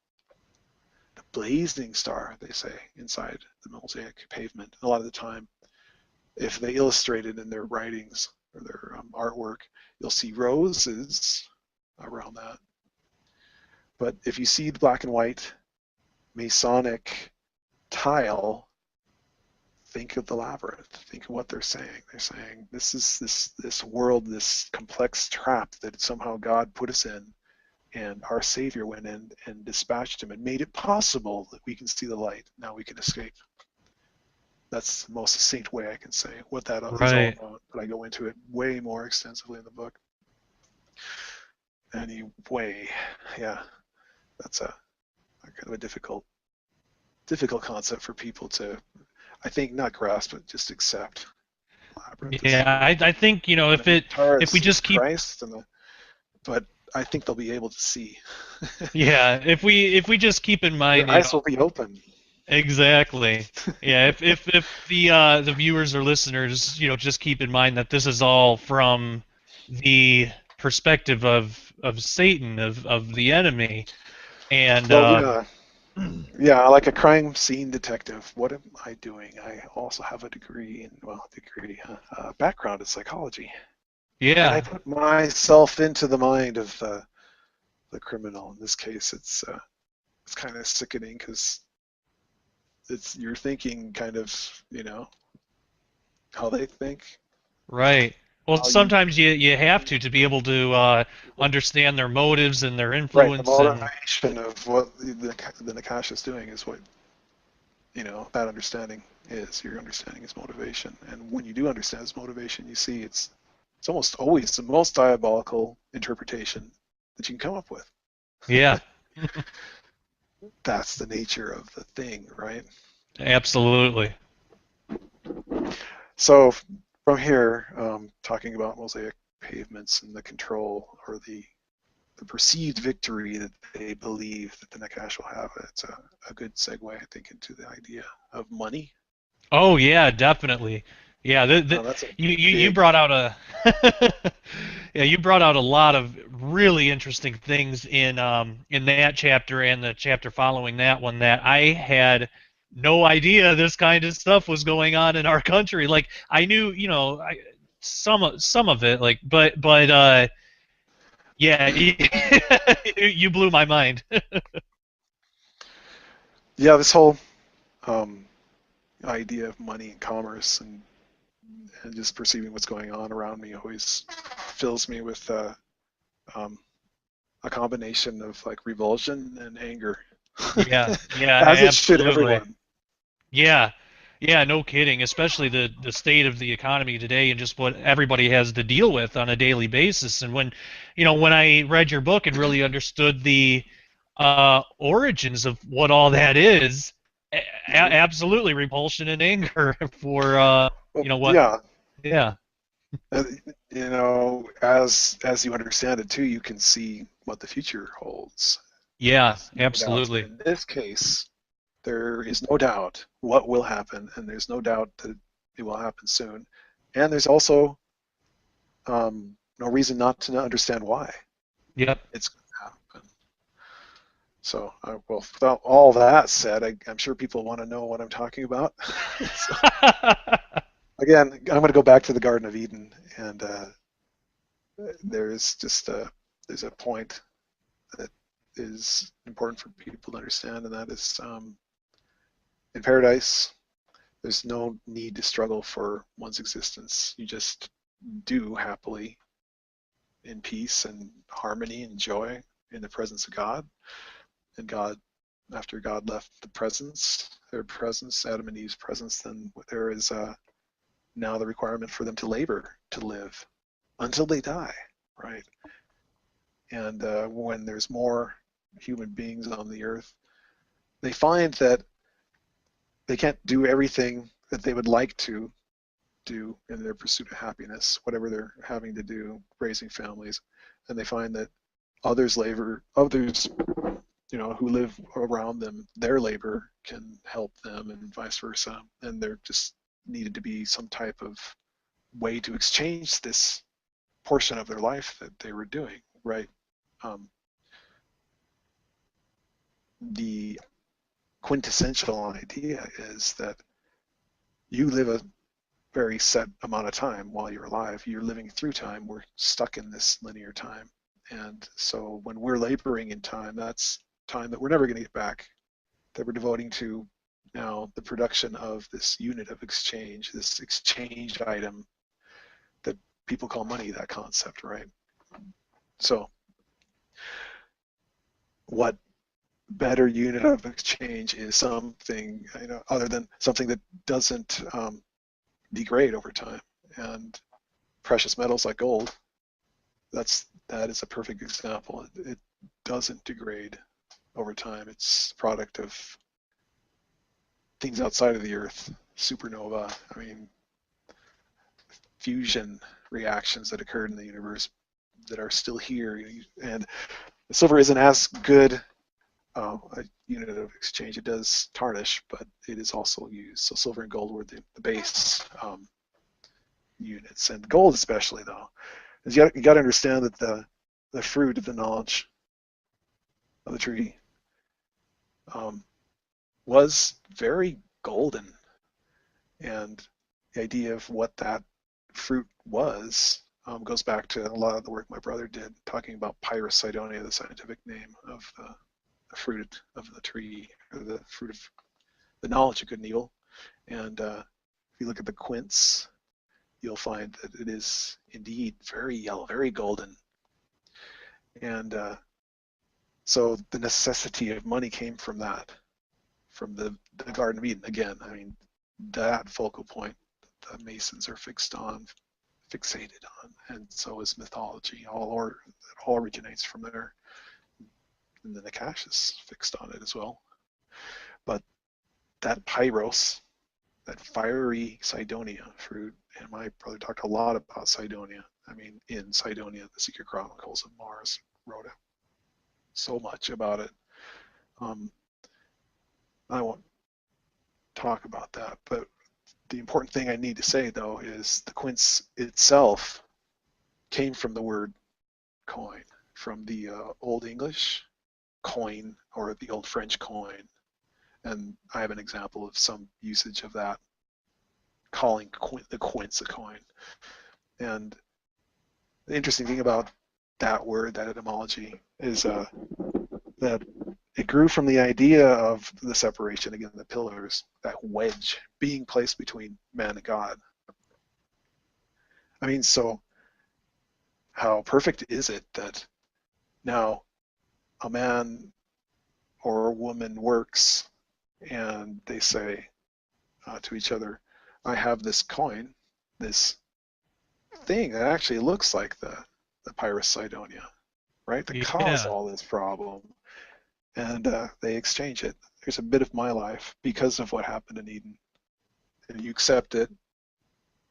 The blazing star, they say, inside the mosaic pavement. A lot of the time, if they illustrate it in their writings or their artwork, you'll see roses around that. But if you see the black and white Masonic tile, think of the labyrinth. Think of what they're saying. They're saying this is this world, this complex trap that somehow God put us in, and our Savior went in and dispatched him and made it possible that we can see the light. Now we can escape. That's the most succinct way I can say what that is all Right. about. But I go into it way more extensively in the book. Anyway, yeah, that's a kind of a difficult concept for people to, I think, not grasp, but just accept. Labyrinth is Yeah, I think, you know, if we just keep, Christ, but I think they'll be able to see. yeah, if we just keep in mind, Their you eyes know, will be open. exactly. Yeah, if the viewers or listeners, you know, just keep in mind that this is all from the perspective of Satan, of the enemy, and Well, yeah, yeah, like a crime scene detective. What am I doing? I also have a degree in, well, background in psychology, and I yeah, put myself into the mind of the criminal. In this case, it's kind of sickening because you're thinking kind of, how they think, right. Well, how you sometimes you have to be able to understand their motives and their right, the influence, and motivation of what the Nakash is doing is what that understanding is. Your understanding is motivation, and when you do understand his motivation, you see it's almost always the most diabolical interpretation that you can come up with. yeah, That's the nature of the thing, right? absolutely. So from here, talking about mosaic pavements and the control or the perceived victory that they believe that the Nakash will have, it's a good segue, I think, into the idea of money. Oh yeah, definitely. Yeah, That's a you big, brought out a yeah, you brought out a lot of really interesting things in that chapter and the chapter following that one that I had no idea this kind of stuff was going on in our country. Like I knew, you know, some of it, like, but yeah, you blew my mind. yeah, this whole um, idea of money and commerce and just perceiving what's going on around me always fills me with um, a combination of like revulsion and anger, Yeah, yeah, as it should absolutely. everyone. Yeah, yeah, no kidding. Especially the state of the economy today and just what everybody has to deal with on a daily basis. And when, you know, when I read your book and really understood the origins of what all that is, Hmm. absolutely repulsion and anger for Well, you know what? yeah, Yeah, uh, as you understand it too, you can see what the future holds. yeah, There's no doubt. absolutely. In this case, there is no doubt what will happen, and there's no doubt that it will happen soon. And there's also no reason not to understand why Yep. it's going to happen. So, well, without all that said, I'm sure people want to know what I'm talking about. So, again, I'm going to go back to the Garden of Eden, and there's just there's a point that is important for people to understand, and that is in paradise, there's no need to struggle for one's existence. You just do happily in peace and harmony and joy in the presence of God. And God, after God left their presence, Adam and Eve's presence, then there is now the requirement for them to labor, to live until they die, right? And when there's more human beings on the earth, they find that they can't do everything that they would like to do in their pursuit of happiness, whatever they're having to do, raising families, and they find that others, who live around them, their labor can help them, and vice versa. And there just needed to be some type of way to exchange this portion of their life that they were doing, right? Um, the quintessential idea is that you live very set amount of time while you're alive. You're living through time. We're stuck in this linear time. And so when we're laboring in time, that's time that we're never going to get back, that we're devoting to now the production of this unit of exchange, this exchange item that people call money, that concept, right? So what better unit of exchange is something, other than something that doesn't degrade over time? And precious metals like gold, that is a perfect example. It doesn't degrade over time. It's a product of things outside of the Earth, supernova, fusion reactions that occurred in the universe that are still here. And silver isn't as good a unit of exchange. It does tarnish, but it is also used. So silver and gold were the base units, and gold especially, though, is you got to understand that the fruit of the knowledge of the tree was very golden, and the idea of what that fruit was goes back to a lot of the work my brother did, talking about Pyrrhus-Cydonia, the scientific name of the fruit of the tree, or the fruit of the knowledge of good and evil. And if you look at the quince, you'll find that it is indeed very yellow, very golden. And so the necessity of money came from that, from the Garden of Eden. Again, that focal point that the Masons are fixated on, and so is mythology. It all originates from there. And then the Nakash is fixed on it as well. But that pyros, that fiery Cydonia fruit, and my brother talked a lot about Cydonia. In Cydonia, the Secret Chronicles of Mars wrote so much about it. I won't talk about that, but the important thing I need to say, though, is the quince itself came from the word coin, from the Old English coin or the Old French coin. And I have an example of some usage of that, calling the quince a coin. And the interesting thing about that word, that etymology, is that it grew from the idea of the separation, again, the pillars, that wedge being placed between man and God. So how perfect is it that now a man or a woman works and they say to each other, I have this coin, this thing that actually looks like the Pyrrhus-Cydonia, right? That caused all this problem. And they exchange it. Here's a bit of my life because of what happened in Eden. And you accept it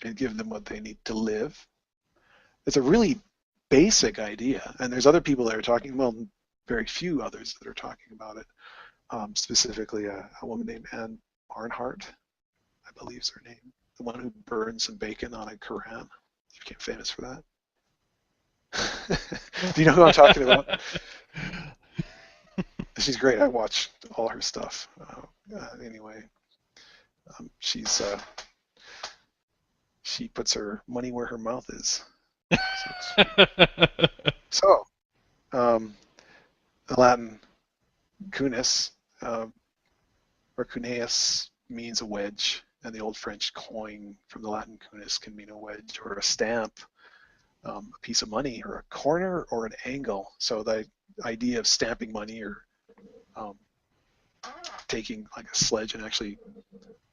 and give them what they need to live. It's a really basic idea. And there's other people that are talking, well, very few others that are talking about it. Specifically a woman named Anne Barnhart, I believe is her name. The one who burned some bacon on a Quran. She became famous for that. Do you know who I'm talking about? She's great. I watch all her stuff. Anyway, she puts her money where her mouth is. So, the Latin cuneus or cuneus means a wedge, and the Old French coin from the Latin cuneus can mean a wedge or a stamp, a piece of money, or a corner or an angle. So the idea of stamping money or taking like a sledge and actually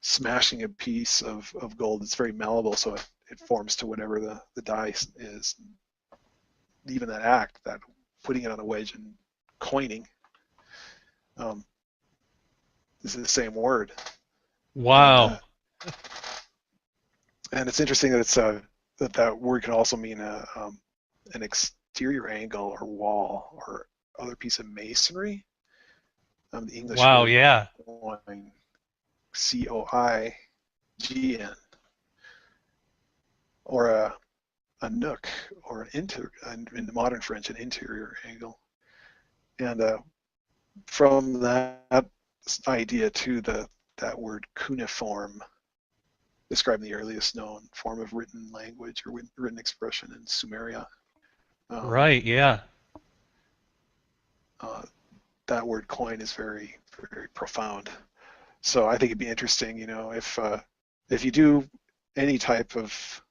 smashing a piece of gold, it's very malleable, so it forms to whatever the die is. Even that act, that putting it on a wedge and coining, this is the same word. Wow. And it's interesting that it's that word can also mean an exterior angle or wall or other piece of masonry. The English wow, word yeah. coin, C-O-I-G-N, or a nook, or in the modern French, an interior angle. And from that idea to that word cuneiform, describing the earliest known form of written language or written expression in Sumeria. Right. Yeah. That word coin is very, very profound. So I think it'd be interesting, if you do any type of,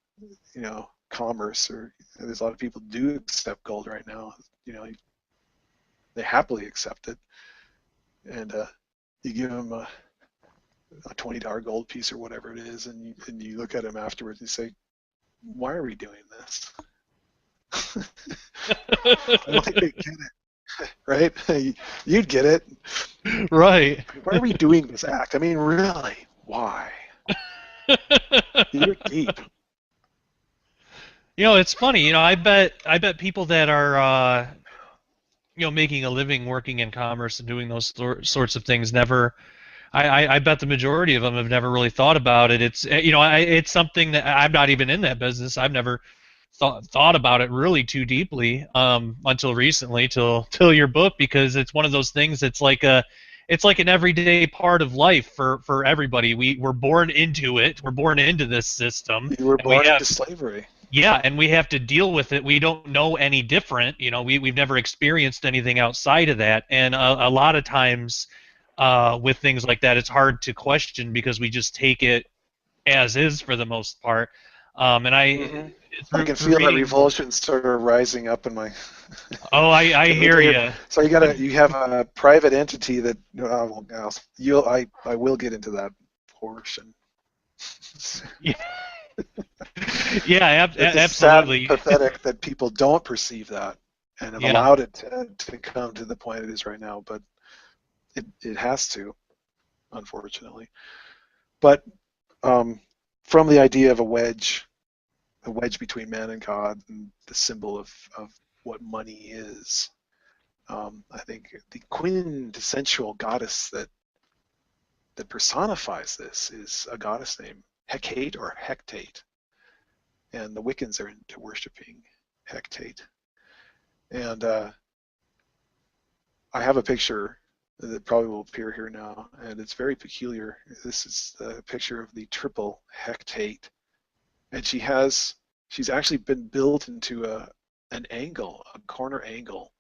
commerce, or there's a lot of people do accept gold right now. They happily accept it, and you give them a $20 gold piece or whatever it is, and you look at them afterwards and you say, "Why are we doing this?" I don't think they get it, right? You'd get it. Right. Why are we doing this act? I mean, really, why? You're deep. It's funny. I bet people that are making a living working in commerce and doing those sorts of things never. I bet the majority of them have never really thought about it. It's it's something that I'm not even in that business. I've never thought about it really too deeply until recently, till your book, because it's one of those things. It's like an everyday part of life for everybody. We're born into it. We're born into this system, You were and we born have into slavery. yeah, and we have to deal with it. We don't know any different. We've never experienced anything outside of that, and a lot of times with things like that, it's hard to question because we just take it as is for the most part. And Mm-hmm. I through can through feel that reading. revulsion sort of rising up in my. Oh, I Can't wait hear to hear. you. So you have a private entity that I will get into that portion. Yeah, yeah, It's just sad and absolutely. pathetic that people don't perceive that and have Yeah, allowed it to come to the point it is right now, but it has to, unfortunately. But from the idea of a wedge between man and God, and the symbol of what money is, I think the quintessential goddess that personifies this is a goddess named Hecate or Hecate, and the Wiccans are into worshiping Hecate. And I have a picture that probably will appear here now, and it's very peculiar. This is a picture of the triple Hecate, and she's actually been built into an angle, a corner angle.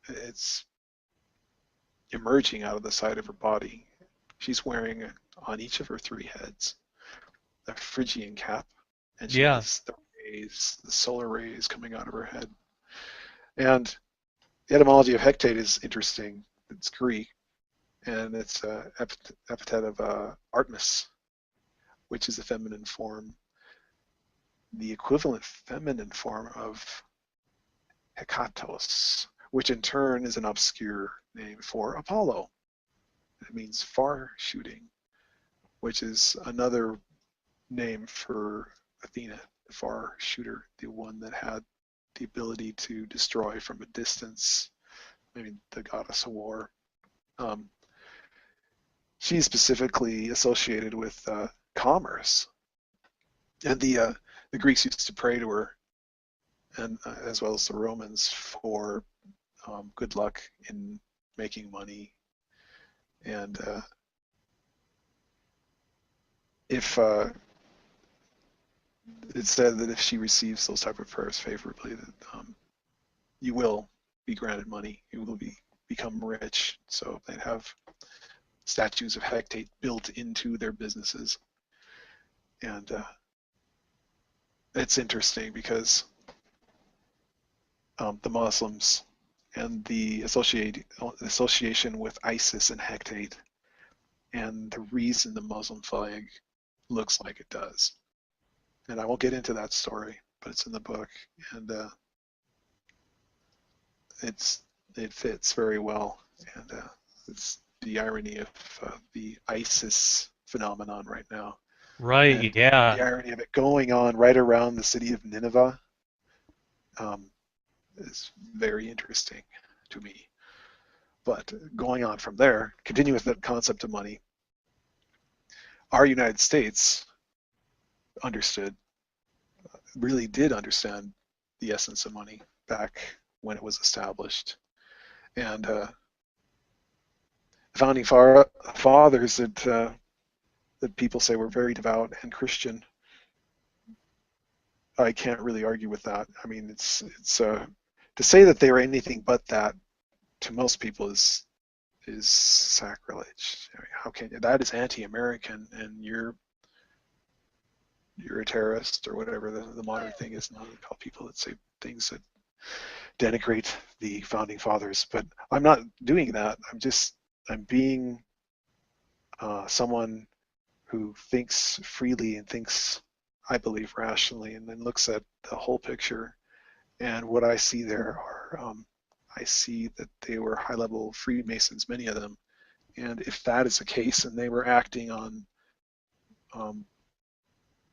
It's emerging out of the side of her body. She's wearing on each of her three heads a Phrygian cap, and she yeah, has the solar rays coming out of her head. And the etymology of Hecate is interesting. It's Greek, and it's epithet of Artemis, which is the feminine form, the equivalent feminine form of Hekatos, which in turn is an obscure name for Apollo. It means far shooting, which is another name for Athena, the far shooter, the one that had the ability to destroy from a distance, maybe the goddess of war. She's specifically associated with commerce, and the Greeks used to pray to her, and as well as the Romans, for good luck in making money. And if it's said that if she receives those type of prayers favorably, that you will be granted money. You will become rich. So they have statues of Hecate built into their businesses, and it's interesting because the Muslims and the association with Isis and Hecate, and the reason the Muslim flag looks like it does. And I won't get into that story, but it's in the book, and it fits very well. And it's the irony of the ISIS phenomenon right now, right. and Yeah, the irony of it going on right around the city of Nineveh is very interesting to me. But going on from there, continue with the concept of money. Our United States really did understand the essence of money back when it was established. And the founding fathers that that people say were very devout and Christian. I can't really argue with that. I mean, it's to say that they were anything but that to most people is sacrilege. I mean, how can you? That is anti-American, and you're a terrorist or whatever the modern thing is now. They call people that say things that denigrate the founding fathers. But I'm not doing that. I'm being someone who thinks freely and thinks, I believe, rationally, and then looks at the whole picture. And what I see there are, I see that they were high-level Freemasons, many of them. And if that is the case, and they were acting on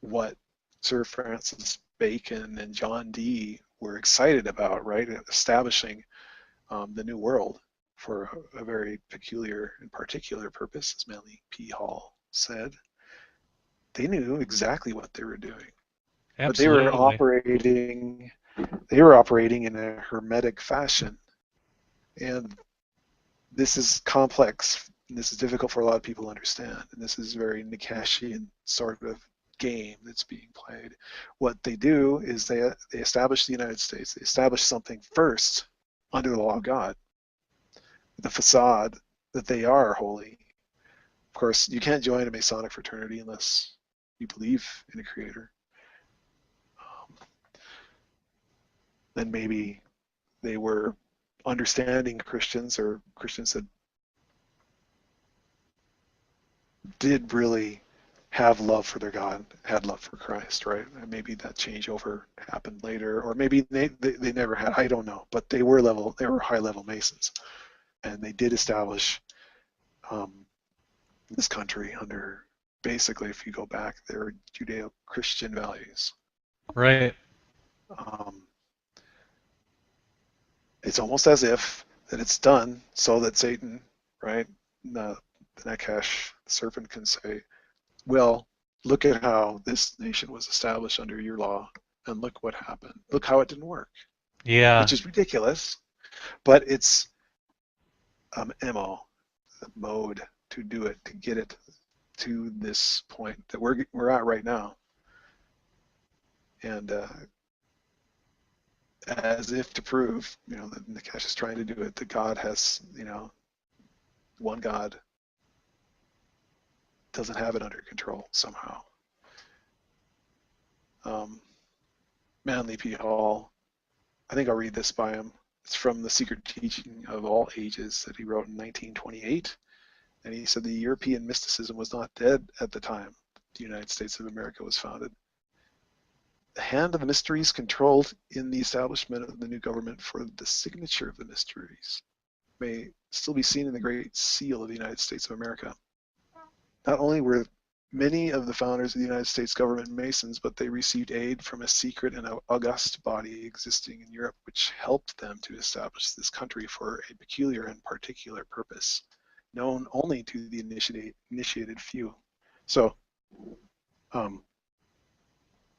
what Sir Francis Bacon and John Dee were excited about, right? Establishing the New World for a very peculiar and particular purpose, as Manly P. Hall said. They knew exactly what they were doing. Absolutely. But they were operating in a hermetic fashion. And this is complex. And this is difficult for a lot of people to understand. And this is very Nikashian sort of game that's being played. What they do is they establish the United States. They establish something first under the law of God, the facade that they are holy. Of course, you can't join a Masonic fraternity unless you believe in a creator. Then maybe they were understanding Christians, or Christians that did really have love for their God, had love for Christ, right? And maybe that changeover happened later, or maybe they never had. I don't know, but they were high-level Masons, and they did establish this country under, basically, if you go back, their Judeo-Christian values. Right. It's almost as if that it's done so that Satan, right, the Nakash, the serpent, can say, well, look at how this nation was established under your law, and look what happened. Look how it didn't work. Yeah. Which is ridiculous, but it's MO, the mode to do it, to get it to this point that we're at right now. And as if to prove, that Nakash is trying to do it, that God has, one God doesn't have it under control somehow. Manly P. Hall, I think I'll read this by him. It's from The Secret Teaching of All Ages that he wrote in 1928. And he said the European mysticism was not dead at the time the United States of America was founded. The hand of the mysteries controlled in the establishment of the new government, for the signature of the mysteries may still be seen in the Great Seal of the United States of America. Not only were many of the founders of the United States government Masons, but they received aid from a secret and august body existing in Europe, which helped them to establish this country for a peculiar and particular purpose, known only to the initiated few. So,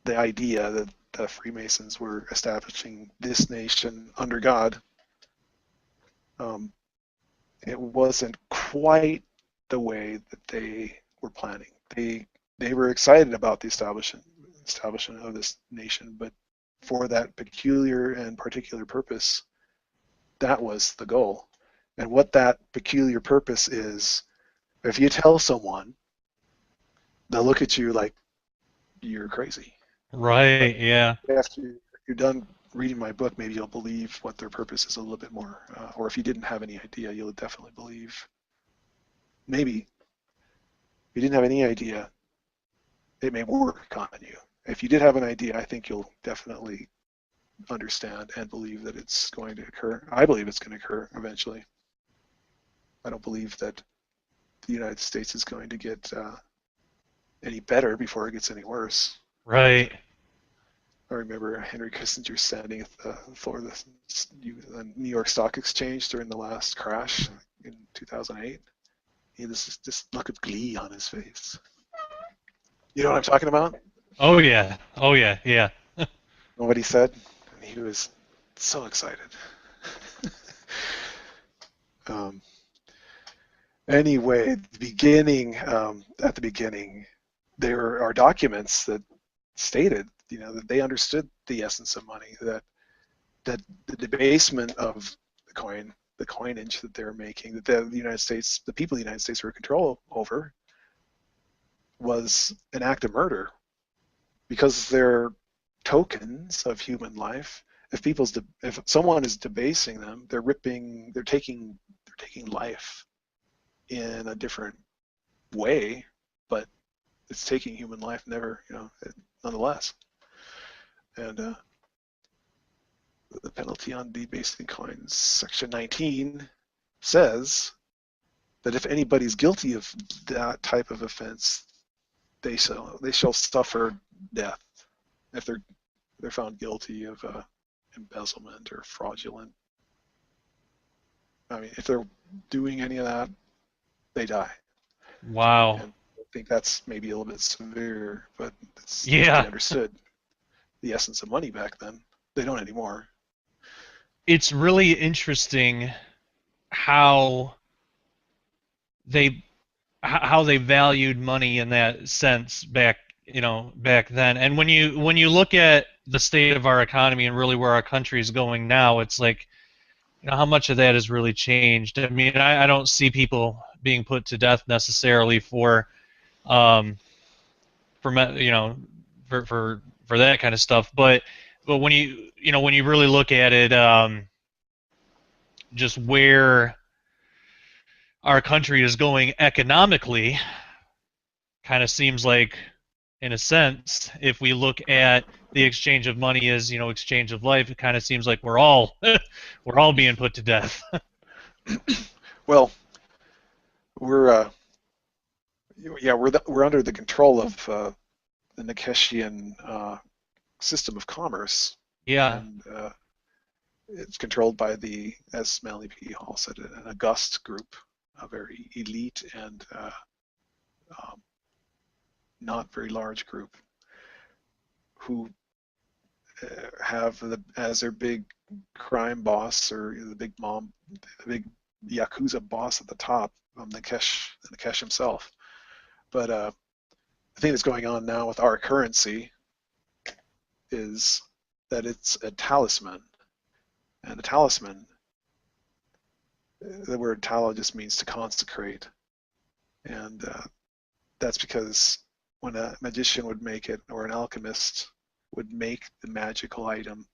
the idea that the Freemasons were establishing this nation under God, it wasn't quite the way that they were planning. They were excited about the establishment of this nation, but for that peculiar and particular purpose, that was the goal. And what that peculiar purpose is, if you tell someone, they'll look at you like you're crazy. Right, yeah. After you're done reading my book, maybe you'll believe what their purpose is a little bit more. Or if you didn't have any idea, you'll definitely believe. Maybe. If you didn't have any idea, it may work on you. If you did have an idea, I think you'll definitely understand and believe that it's going to occur. I believe it's going to occur eventually. I don't believe that the United States is going to get any better before it gets any worse. Right. I remember Henry Kissinger standing at the floor of the New York Stock Exchange during the last crash in 2008. He had this look of glee on his face. You know what I'm talking about? Oh yeah. Oh yeah. Yeah. Know what he said? He was so excited. Anyway, at the beginning, there are documents that stated, that they understood the essence of money, that the debasement of the coinage that they're making, that the United States, the people of the United States were in control over, was an act of murder, because they're tokens of human life. If someone is debasing them, they're taking life in a different way, but it's taking human life nonetheless. And the penalty on debasing coins, section 19, says that if anybody's guilty of that type of offense, they shall suffer death if they're found guilty of embezzlement or fraudulent. I mean, if they're doing any of that, they die. Wow. And I think that's maybe a little bit severe, but they understood the essence of money back then. They don't anymore. It's really interesting how they valued money in that sense back then. And when you look at the state of our economy and really where our country is going now, it's like, how much of that has really changed. I mean, I don't see people being put to death necessarily for that kind of stuff, but when you really look at it, just where our country is going economically, kind of seems like, in a sense, if we look at the exchange of money as exchange of life, it kind of seems like we're all being put to death. Well, we're under the control of the Nikeshian system of commerce. Yeah. And it's controlled by as Melanie P. Hall said, an august group, a very elite and not very large group, who have as their big crime boss, or the big Yakuza boss at the top, Nikesh himself. But the thing that's going on now with our currency is that it's a talisman. And a talisman, the word tala just means to consecrate. And that's because when a magician would make it, or an alchemist would make the magical item,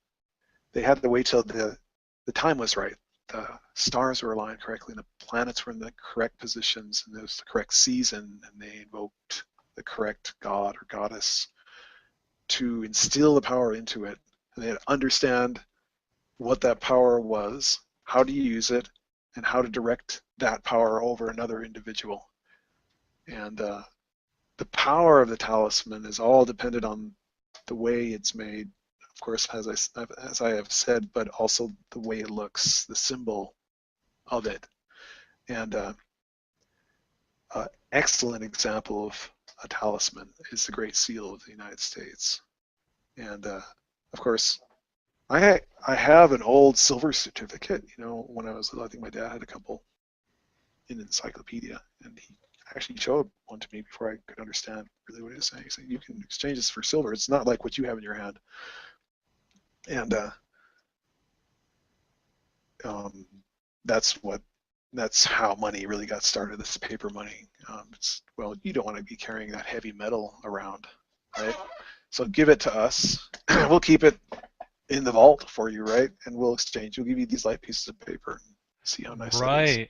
they had to wait till the time was right. The stars were aligned correctly, and the planets were in the correct positions, and there was the correct season, and they invoked the correct god or goddess to instill the power into it. And they had to understand what that power was, how to use it, and how to direct that power over another individual. And the power of the talisman is all dependent on the way it's made, of course, as I have said, but also the way it looks, the symbol of it. And excellent example of a talisman is the Great Seal of the United States. And of course, I have an old silver certificate. When I was little, I think my dad had a couple in an encyclopedia, and he actually showed one to me before I could understand really what he was saying. He said, "You can exchange this for silver. It's not like what you have in your hand." And that's how money really got started. This paper money. You don't want to be carrying that heavy metal around, right? So give it to us. We'll keep it in the vault for you, right? And we'll exchange. We'll give you these light pieces of paper. And see how nice that is. Right.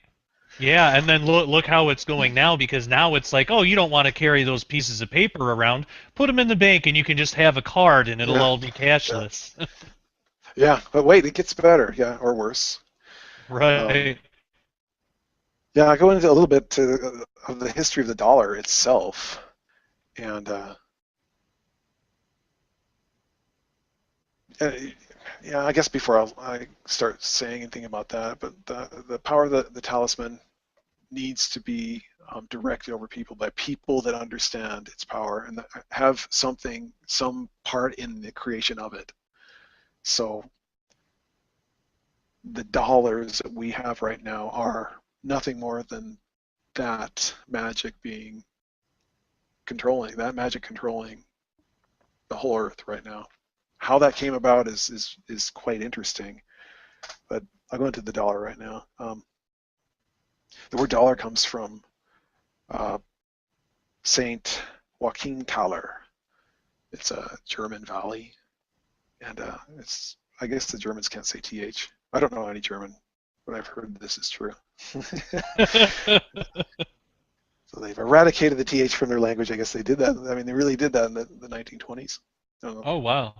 Yeah, and then look how it's going now, because now it's like, oh, you don't want to carry those pieces of paper around. Put them in the bank, and you can just have a card, and it'll all be cashless. Yeah, but wait, it gets better. Yeah, or worse. Right. Yeah, I go into a little bit of the history of the dollar itself, and I guess before I start saying anything about that, but the power of the talisman needs to be directed over people by people that understand its power and that have some part in the creation of it. So the dollars that we have right now are nothing more than that magic being controlling the whole earth right now. How that came about is quite interesting, but I'll go into the dollar right now. The word dollar comes from Saint Joachimthaler. It's a German valley, and I guess the Germans can't say th. I don't know any German, but I've heard this is true. So they've eradicated the th from their language. I guess they did that. I mean, they really did that in the 1920s. I don't know, Oh, wow.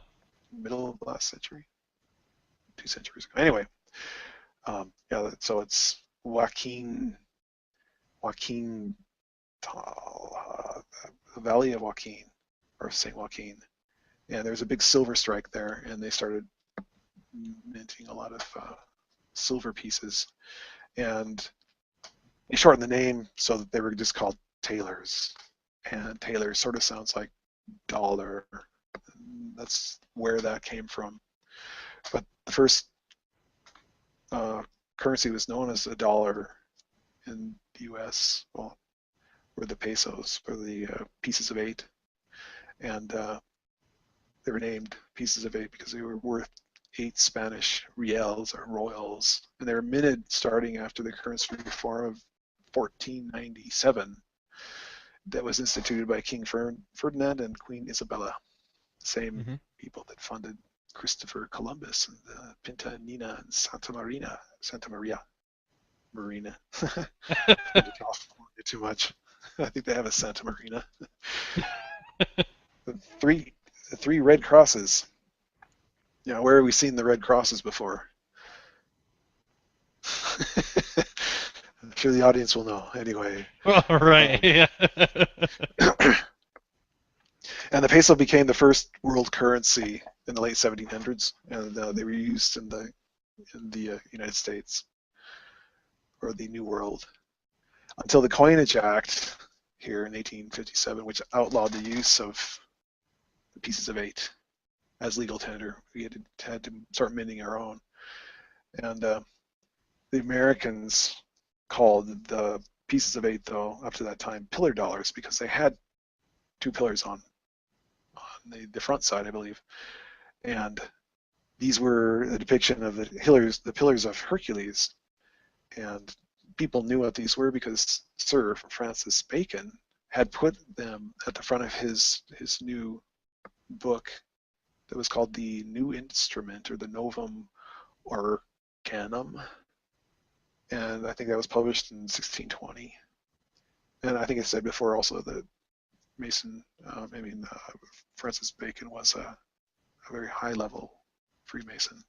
middle of last century, 2 centuries ago. Anyway, yeah. So it's Joachim, the Valley of Joaquin, or Saint Joaquin, and there's a big silver strike there, and they started minting a lot of silver pieces, and they shortened the name so that they were just called tailors, and tailor sort of sounds like dollar. That's where that came from. But the first currency was known as a dollar in the U.S. Well, were the pesos, or the pieces of 8, and they were named pieces of 8 because they were worth 8 Spanish reals or royals, and they were minted starting after the currency reform of 1497 that was instituted by King Ferdinand and Queen Isabella, the same people that funded Christopher Columbus and Pinta Nina and Santa Maria. Marina. Too much. I think they have a Santa Marina. The three red crosses. Yeah, where have we seen the red crosses before? I'm sure the audience will know. Anyway. All right. Yeah. And the peso became the first world currency in the late 1700s, and they were used in the United States, or the New World, until the Coinage Act here in 1857, which outlawed the use of the pieces of 8 as legal tender. We had to start minting our own, and the Americans called the pieces of 8, though, up to that time, pillar dollars, because they had 2 pillars on the front side, I believe, and these were a depiction of the pillars of Hercules, and people knew what these were because Sir Francis Bacon had put them at the front of his new book that was called the New Instrument, or the Novum Organum, and I think that was published in 1620. And I think I said before also that Francis Bacon was a very high-level Freemason.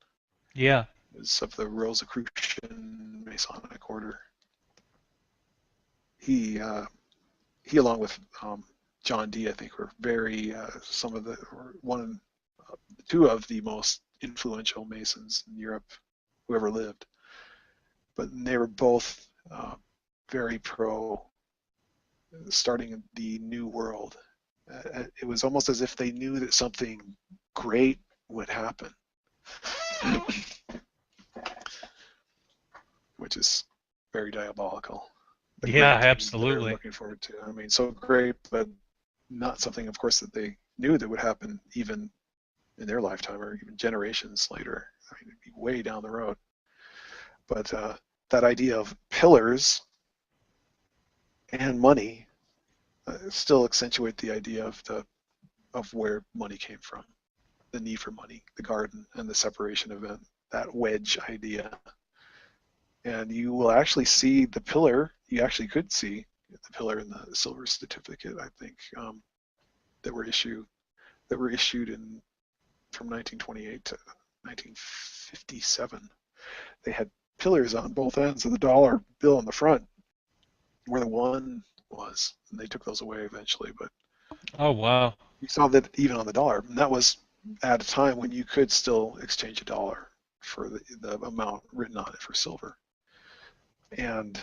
Yeah. He was of the Rosicrucian Masonic order. He along with John Dee, I think, were very two of the most influential Masons in Europe who ever lived. But they were both very pro starting the new world. It was almost as if they knew that something great would happen, which is very diabolical. Yeah, absolutely. They're looking forward to. I mean, so great, but not something, of course, that they knew that would happen even in their lifetime or even generations later. I mean, it'd be way down the road. But that idea of pillars and money still accentuate the idea of where money came from, the need for money, the garden, and the separation event, that wedge idea. And you will actually see the pillar. You actually could see the pillar in the silver certificate, I think, that were issued from 1928 to 1957. They had pillars on both ends of the dollar bill on the front, where the one was, and they took those away eventually. But oh, wow. you saw that even on the dollar, and that was at a time when you could still exchange a dollar for the amount written on it for silver. And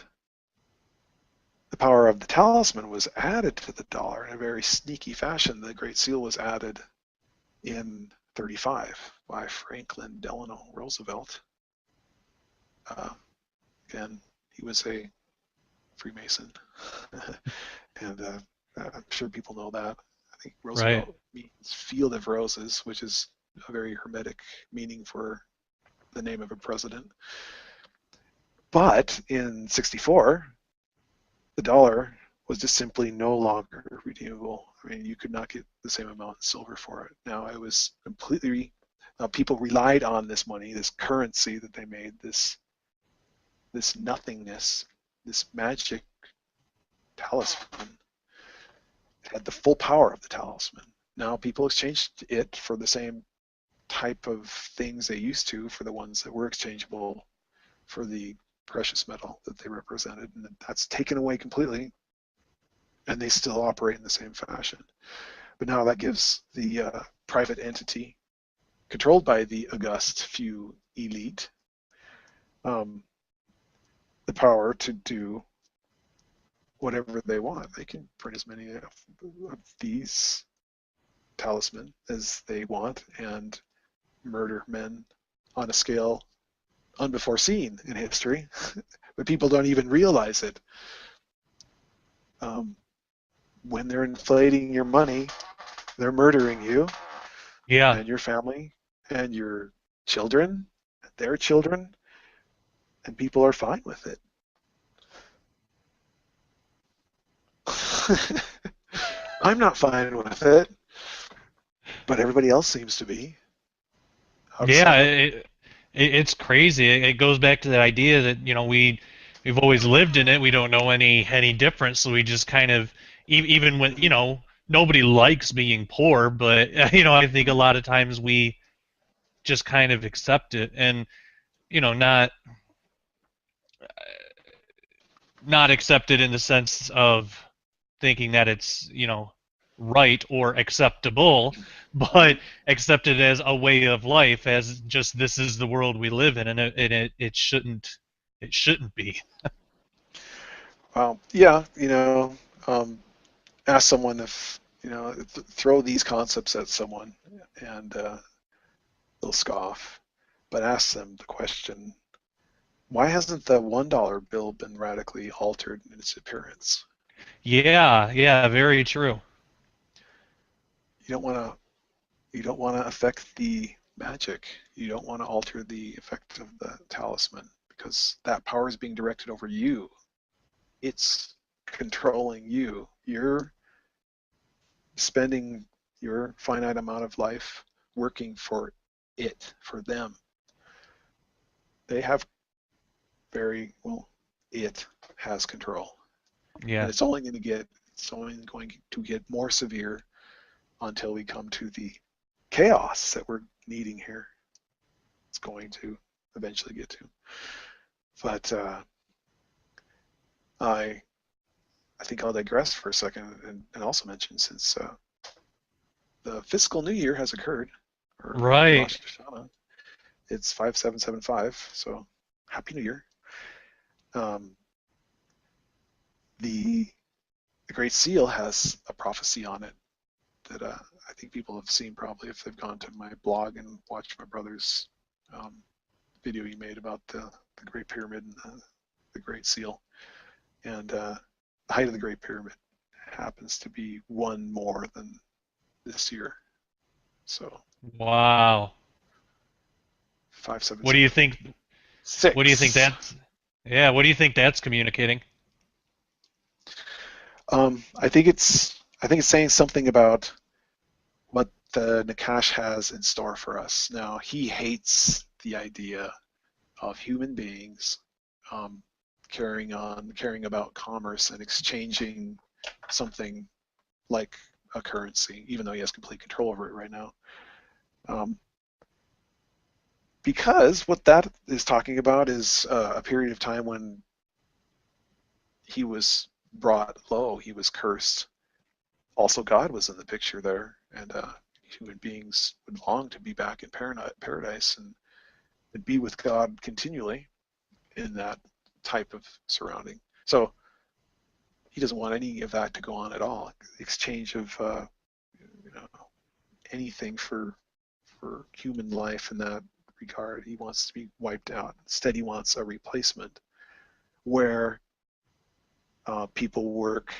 the power of the talisman was added to the dollar in a very sneaky fashion. The Great Seal was added in 1935 by Franklin Delano Roosevelt. Again, he was a Freemason. And I'm sure people know that. I think Right. Roosevelt means field of roses, which is a very hermetic meaning for the name of a president. But in 64, the dollar was just simply no longer redeemable. I mean, you could not get the same amount in silver for it. Now, it was completely, people relied on this money, this currency that they made, this nothingness, this magic talisman. It had the full power of the talisman. Now people exchanged it for the same type of things they used to, for the ones that were exchangeable for the precious metal that they represented, and that's taken away completely, and they still operate in the same fashion. But now that gives the private entity controlled by the august few elite the power to do whatever they want. They can print as many of these talisman as they want and murder men on a scale unbefore seen in history, but people don't even realize it. When they're inflating your money, they're murdering you Yeah. and your family and your children, and their children, and people are fine with it. I'm not fine with it, but everybody else seems to be. Yeah. Outside of It's crazy. It goes back to the idea that we've always lived in it. We don't know any difference, so we just kind of even when nobody likes being poor, but I think a lot of times we just kind of accept it and not accept it in the sense of thinking that it's right or acceptable, but accept it as a way of life, as just this is the world we live in, and it shouldn't be. well, yeah, ask someone if throw these concepts at someone, and they'll scoff. But ask them the question: why hasn't the $1 bill been radically altered in its appearance? Yeah, yeah, very true. You don't want to. You don't want to affect the magic. You don't want to alter the effect of the talisman, because that power is being directed over you. It's controlling you. You're spending your finite amount of life working for it, for them. They have very well. It has control, and Yeah. it's only going to get more severe until we come to the chaos that we're needing here. It's going to eventually get to. But I think I'll digress for a second and also mention, since the fiscal new year has occurred, or Right. Rosh Hashanah, it's 5775, so Happy New Year. Um, the Great Seal has a prophecy on it that I think people have seen, probably if they've gone to my blog and watched my brother's video he made about the Great Pyramid and the Great Seal. And the height of the Great Pyramid happens to be one more than this year. So Wow. What do you think? 5776. What do you think that's? Yeah. What do you think that's communicating? I think it's saying something about what the Nakash has in store for us. Now, he hates the idea of human beings caring about commerce and exchanging something like a currency, even though he has complete control over it right now. Because what that is talking about is a period of time when he was brought low, he was cursed. Also, God was in the picture there, and human beings would long to be back in paradise and be with God continually in that type of surrounding. So he doesn't want any of that to go on at all. The exchange of anything for human life in that regard, he wants to be wiped out. Instead, he wants a replacement where people work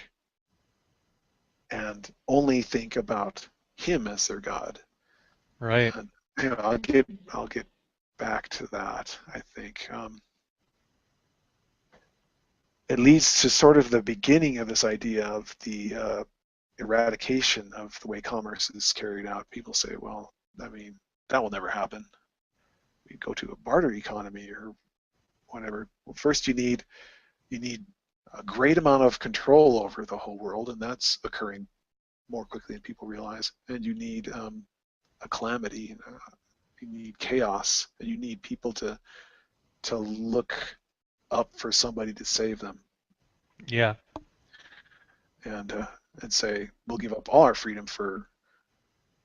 and only think about him as their god. Right. And I'll get back to that. I think it leads to sort of the beginning of this idea of the eradication of the way commerce is carried out. People say, well, I mean, that will never happen. We go to a barter economy or whatever. Well, first you need a great amount of control over the whole world, and that's occurring more quickly than people realize. And you need a calamity, you need chaos, and you need people to look up for somebody to save them. Yeah. And say, we'll give up all our freedom for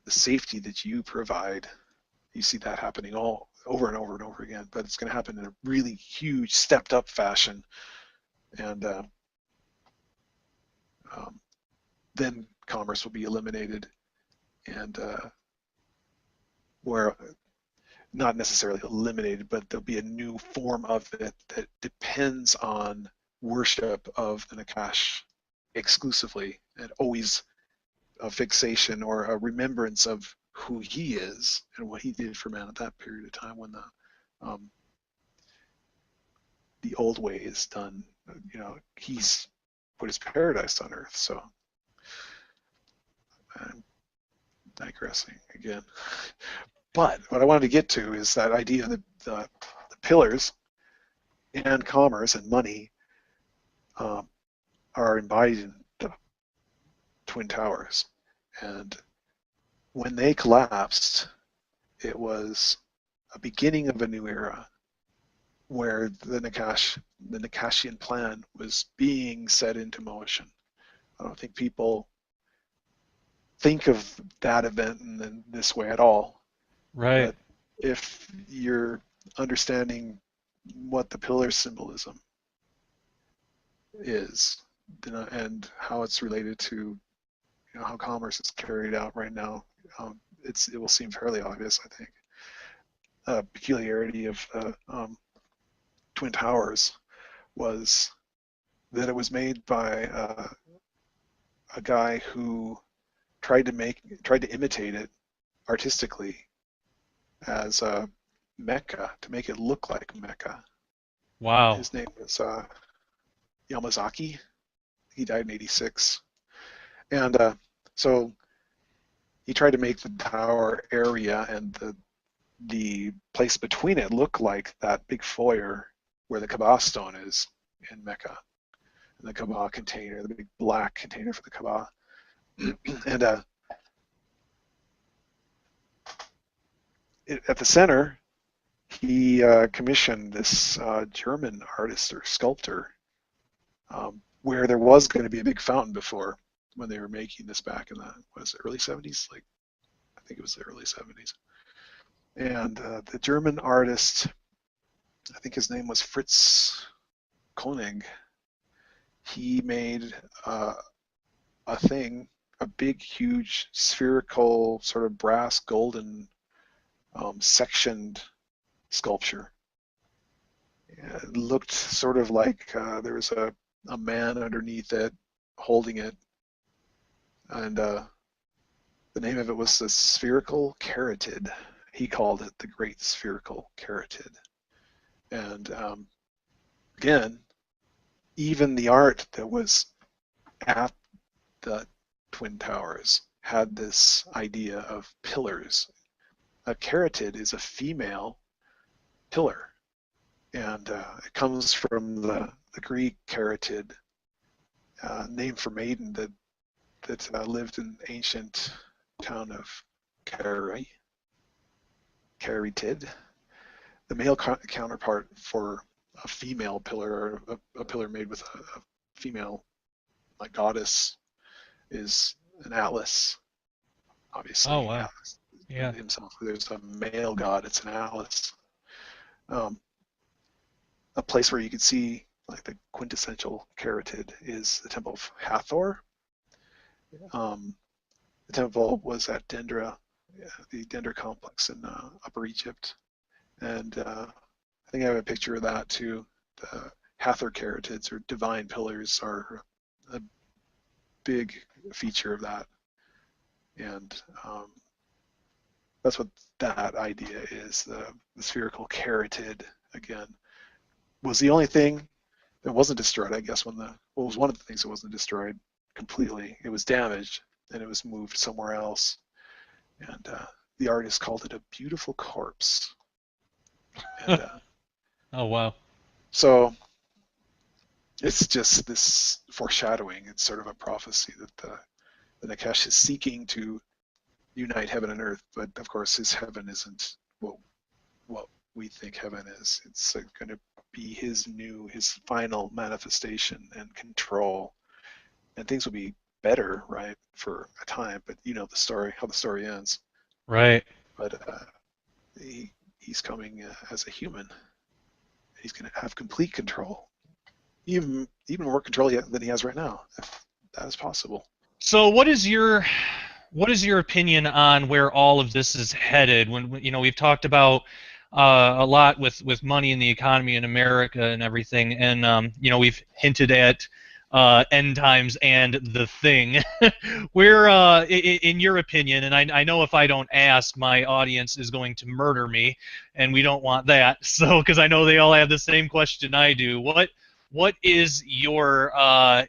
the safety that you provide. You see that happening all over and over and over again, but it's going to happen in a really huge, stepped up fashion. And then commerce will be eliminated, and where not necessarily eliminated, but there'll be a new form of it that depends on worship of the Nakash exclusively, and always a fixation or a remembrance of who he is and what he did for man at that period of time when the old way is done. You know, he's put his paradise on earth. So I'm digressing again. But what I wanted to get to is that idea that the pillars and commerce and money are embodied in the Twin Towers. And when they collapsed, it was a beginning of a new era where the Nakashian plan was being set into motion. I don't think people think of that event in this way at all. Right. But if you're understanding what the pillar symbolism is, and how it's related to how commerce is carried out right now, it will seem fairly obvious, I think. A peculiarity of Twin Towers was that it was made by a guy who tried to imitate it artistically as Mecca, to make it look like Mecca. Wow. His name was Yamazaki. He died in '86, and so he tried to make the tower area and the place between it look like that big foyer where the Kaaba stone is in Mecca, and the Kaaba container, the big black container for the Kaaba. And at the center, he commissioned this German artist or sculptor, where there was going to be a big fountain before, when they were making this back in the early 70s. Like, I think it was the early 70s. And the German artist, I think his name was Fritz Koenig, he made a big, huge, spherical, sort of brass, golden, sectioned sculpture. It looked sort of like there was a man underneath it holding it, and the name of it was the spherical caryatid. He called it the Great Spherical Caryatid. And again, even the art that was at the Twin Towers had this idea of pillars. A caryatid is a female pillar, and it comes from the Greek caryatid, name for maiden that lived in the ancient town of Caryatid. The male counterpart for a female pillar, or a pillar made with a female, like, goddess, is an Atlas. Obviously, Oh, wow. Atlas Yeah. himself. There's a male god. It's an Atlas. A place where you can see, like, the quintessential caryatid is the Temple of Hathor. The temple was at Dendra, the Dendra complex in Upper Egypt, and I think I have a picture of that too. Hathor carotids or divine pillars are a big feature of that. And that's what that idea is. The spherical carotid, again, was the only thing that wasn't destroyed, I guess, well, it was one of the things that wasn't destroyed completely. It was damaged, and it was moved somewhere else. And the artist called it a beautiful corpse. And, oh, wow. So it's just this foreshadowing. It's sort of a prophecy that the Nakash is seeking to unite heaven and earth, but of course his heaven isn't what we think heaven is. It's going to be his final manifestation and control, and things will be better, right, for a time. But you know the story, how the story ends. Right. But he's coming as a human. He's going to have complete control, even more control than he has right now, if that is possible. So what is your opinion on where all of this is headed? When we've talked about a lot with money in the economy in America and everything, and we've hinted at end times and the thing. Where, in your opinion, and I know if I don't ask, my audience is going to murder me, and we don't want that. So, because I know they all have the same question I do. What is your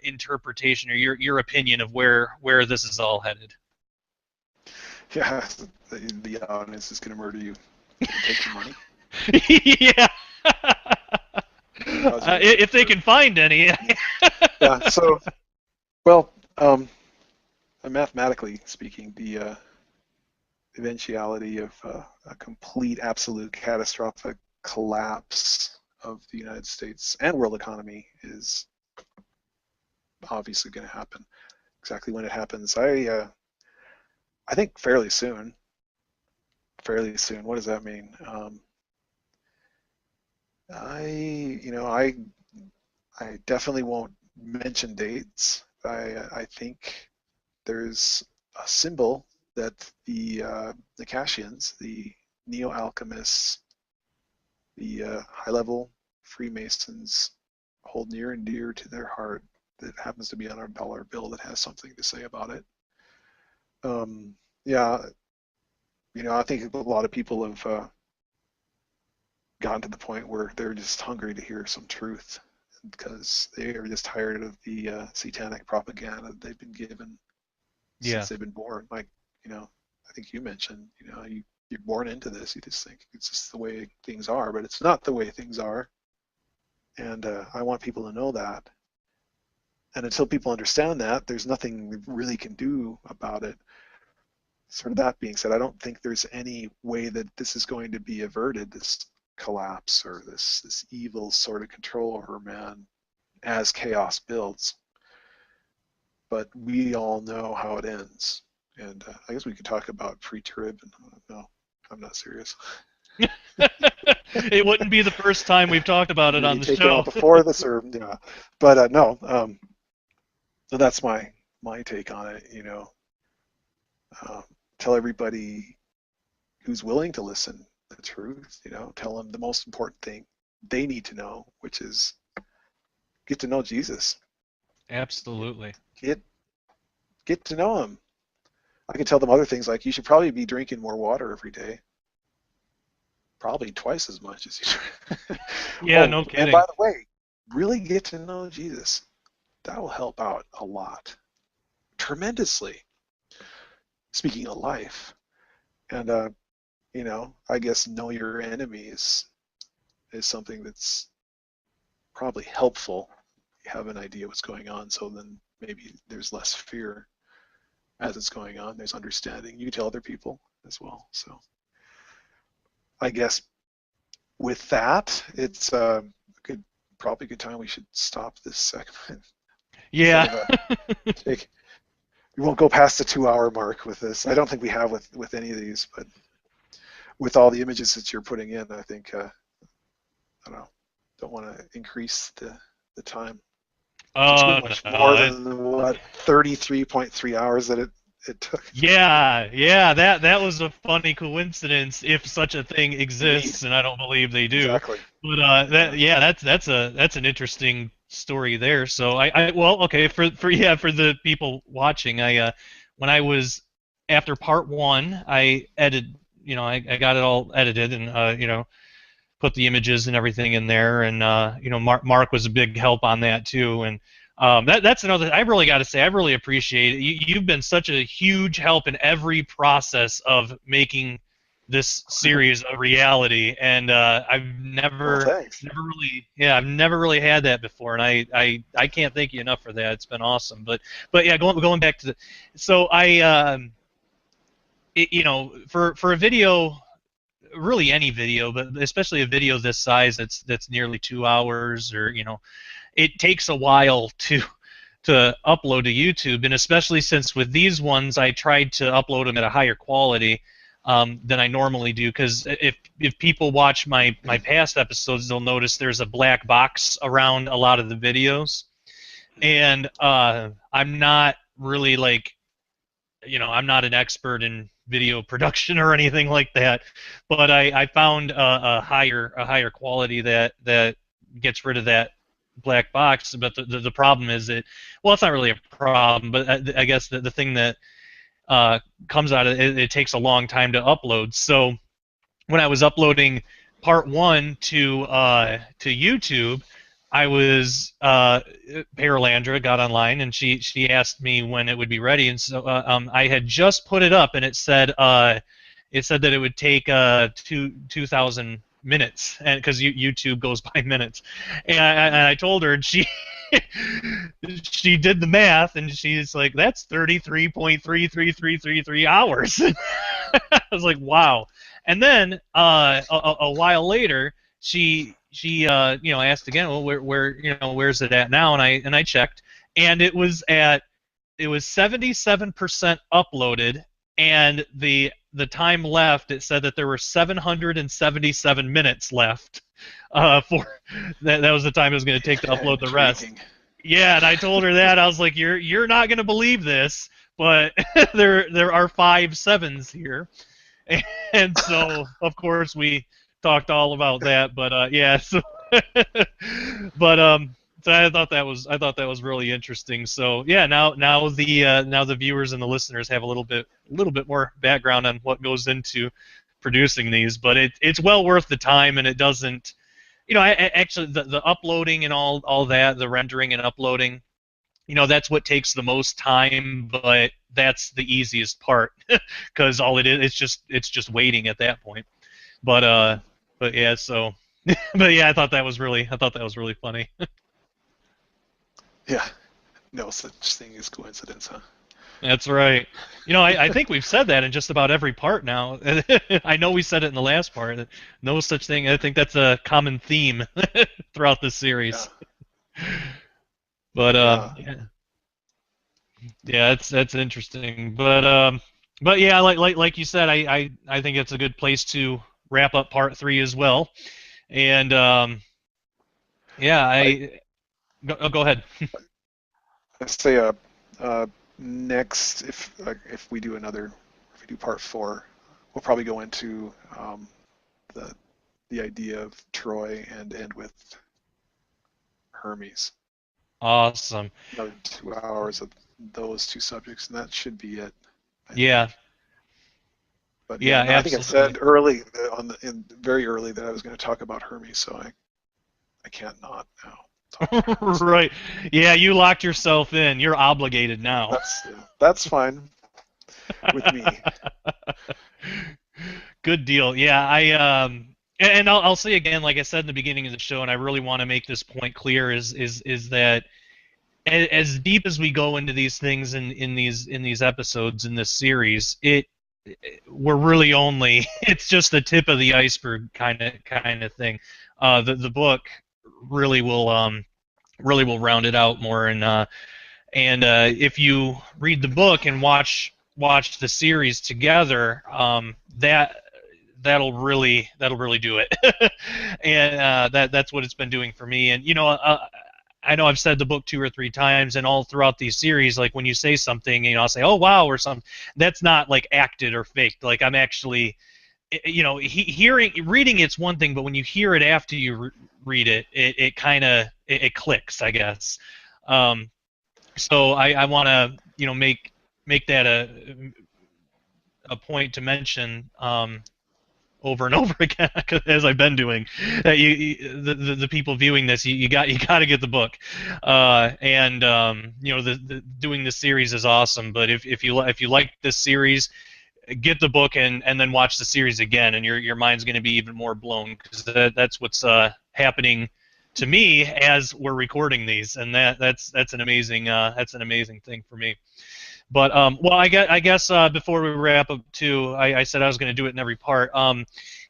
interpretation or your opinion of where this is all headed? Yeah, the audience is going to murder you. Take your money. Yeah. If they can find any. Yeah. So, well, mathematically speaking, the eventuality of a complete, absolute, catastrophic collapse of the United States and world economy is obviously going to happen. Exactly when it happens, I think fairly soon. Fairly soon. What does that mean? I definitely won't mention dates. I think there's a symbol that the Nakashians, the neo-alchemists, the high-level Freemasons hold near and dear to their heart, that happens to be on our dollar bill, that has something to say about it. Yeah, I think a lot of people have gotten to the point where they're just hungry to hear some truth, because they are just tired of the satanic propaganda that they've been given since they've been born. Like, I think you mentioned, you're born into this. You just think it's just the way things are, but it's not the way things are. And I want people to know that. And until people understand that, there's nothing we really can do about it. Sort of that being said, I don't think there's any way that this is going to be averted, this collapse or this evil sort of control over man as chaos builds. But we all know how it ends. And I guess we could talk about pre-trib. And no, I'm not serious. It wouldn't be the first time we've talked about it on the show. Before this, or but no. So that's my take on it. Tell everybody who's willing to listen the truth. Tell them the most important thing they need to know, which is get to know Jesus. Absolutely. Get to know him. I can tell them other things like you should probably be drinking more water every day. Probably twice as much as you. Yeah, no kidding. And by the way, really get to know Jesus. That will help out a lot, tremendously. Speaking of life, and I guess know your enemies is something that's probably helpful. You have an idea what's going on, so then maybe there's less fear as it's going on. There's understanding. You can tell other people as well. So I guess with that, it's probably a good time we should stop this segment. Yeah. We won't go past the 2-hour mark with this. I don't think we have with any of these, but with all the images that you're putting in, I think I don't want to increase the time. It's much more than what 33.3 hours that it it took. Yeah, that was a funny coincidence, if such a thing exists, Indeed. and I don't believe they do. Exactly. But that's an interesting story there. So well, okay, for the people watching, when I was after part one, I edited, I got it all edited, and put the images and everything in there, and Mark was a big help on that too, and that's another. I really got to say, I really appreciate it. You've been such a huge help in every process of making this series a reality, and I've Well, thanks. I've never really had that before, and I can't thank you enough for that. It's been awesome. But yeah, going back to so for a video, really any video, but especially a video this size that's nearly 2 hours, or it takes a while to upload to YouTube, and especially since with these ones I tried to upload them at a higher quality than I normally do, because if people watch my past episodes, they'll notice there's a black box around a lot of the videos, and I'm not really I'm not an expert in video production or anything like that, but I found a higher quality that gets rid of that black box. But the problem is well, it's not really a problem, but I guess the thing that comes out of it takes a long time to upload. So when I was uploading part one to YouTube, I was Paralandra got online, and she asked me when it would be ready, and so I had just put it up, and it said that it would take 2,000 minutes, and because YouTube goes by minutes, and I told her, and she she did the math, and she's like, that's 33.33333 hours. I was like, wow. And then a while later, she asked again, well, where's it at now? And I checked, and it was 77% uploaded, and the time left, it said that there were 777 minutes left for that was the time it was going to take to upload the rest. Yeah, and I told her that. I was like, you're not going to believe this, but there are 5 sevens here. And so of course we talked all about that, but yeah, so but so I thought that was really interesting. So yeah, now the viewers and the listeners have a little bit more background on what goes into producing these, but it's well worth the time, and it doesn't, actually the uploading and all that, the rendering and uploading, that's what takes the most time, but that's the easiest part, because all it is, it's just waiting at that point. But yeah, so but yeah, I thought that was really funny. Yeah, no such thing as coincidence, huh? That's right. I think we've said that in just about every part now. I know we said it in the last part. No such thing. I think that's a common theme throughout this series. Yeah. But yeah, that's interesting. But yeah, like you said, I think it's a good place to wrap up part 3 as well. And yeah, go ahead. I say next, if we do part 4, we'll probably go into the idea of Troy and end with Hermes. Awesome. Another 2 hours of those 2 subjects, and that should be it. Yeah. But yeah, I think I said early very early that I was going to talk about Hermes, so I can't not now. Right. Yeah, you locked yourself in. You're obligated now. That's fine with me. Good deal. Yeah, and I'll say again, like I said in the beginning of the show, and I really want to make this point clear, is that as deep as we go into these things in these episodes in this series, we're really only, it's just the tip of the iceberg kind of thing. The book really will round it out more, and if you read the book and watch the series together, that'll really do it. And that's what it's been doing for me. And I know I've said the book 2 or 3 times, and all throughout these series, like when you say something, I'll say, "Oh wow," or something. That's not like acted or faked. Like I'm actually, reading it's one thing, but when you hear it after you read it, it kind of it clicks, I guess. So I want to make that a point to mention over and over again, as I've been doing, that the people viewing this, you got to get the book, and doing this series is awesome. But if you like this series, get the book and then watch the series again, and your mind's going to be even more blown, because that's what's happening to me as we're recording these, and that's an amazing thing for me. But well, I guess before we wrap up too, I said I was going to do it in every part.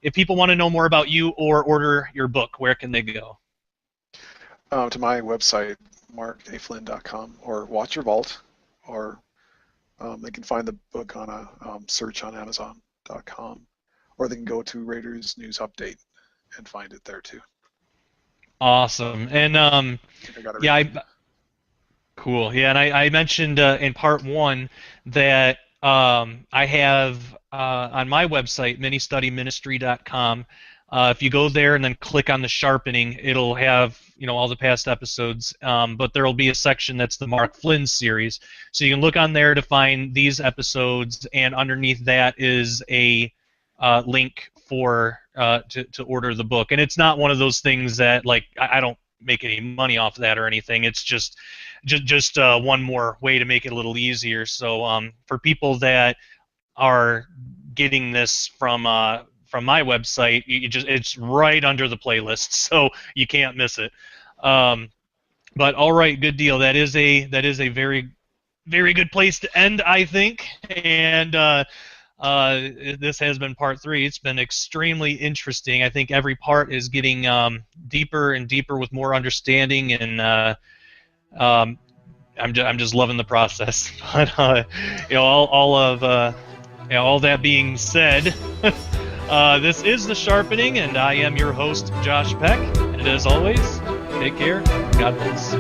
If people want to know more about you or order your book, where can they go? To my website, markaflynn.com, or Watch Your Vault, or they can find the book on a search on Amazon.com, or they can go to Raiders News Update and find it there too. Awesome. And cool. Yeah, and I mentioned in part 1 that I have on my website, ministudyministry.com. If you go there and then click on the sharpening, it'll have all the past episodes. But there will be a section that's the Mark Flynn series, so you can look on there to find these episodes, and underneath that is a link for to order the book. And it's not one of those things that, like, I don't make any money off of that or anything. It's just one more way to make it a little easier. So for people that are getting this from my website, it's right under the playlist, so you can't miss it. But all right, good deal. That is a very, very good place to end, I think. And this has been part 3. It's been extremely interesting. I think every part is getting deeper and deeper with more understanding, and I'm just loving the process. But all that being said, this is The Sharpening, and I am your host, Josh Peck. And as always, take care. God bless.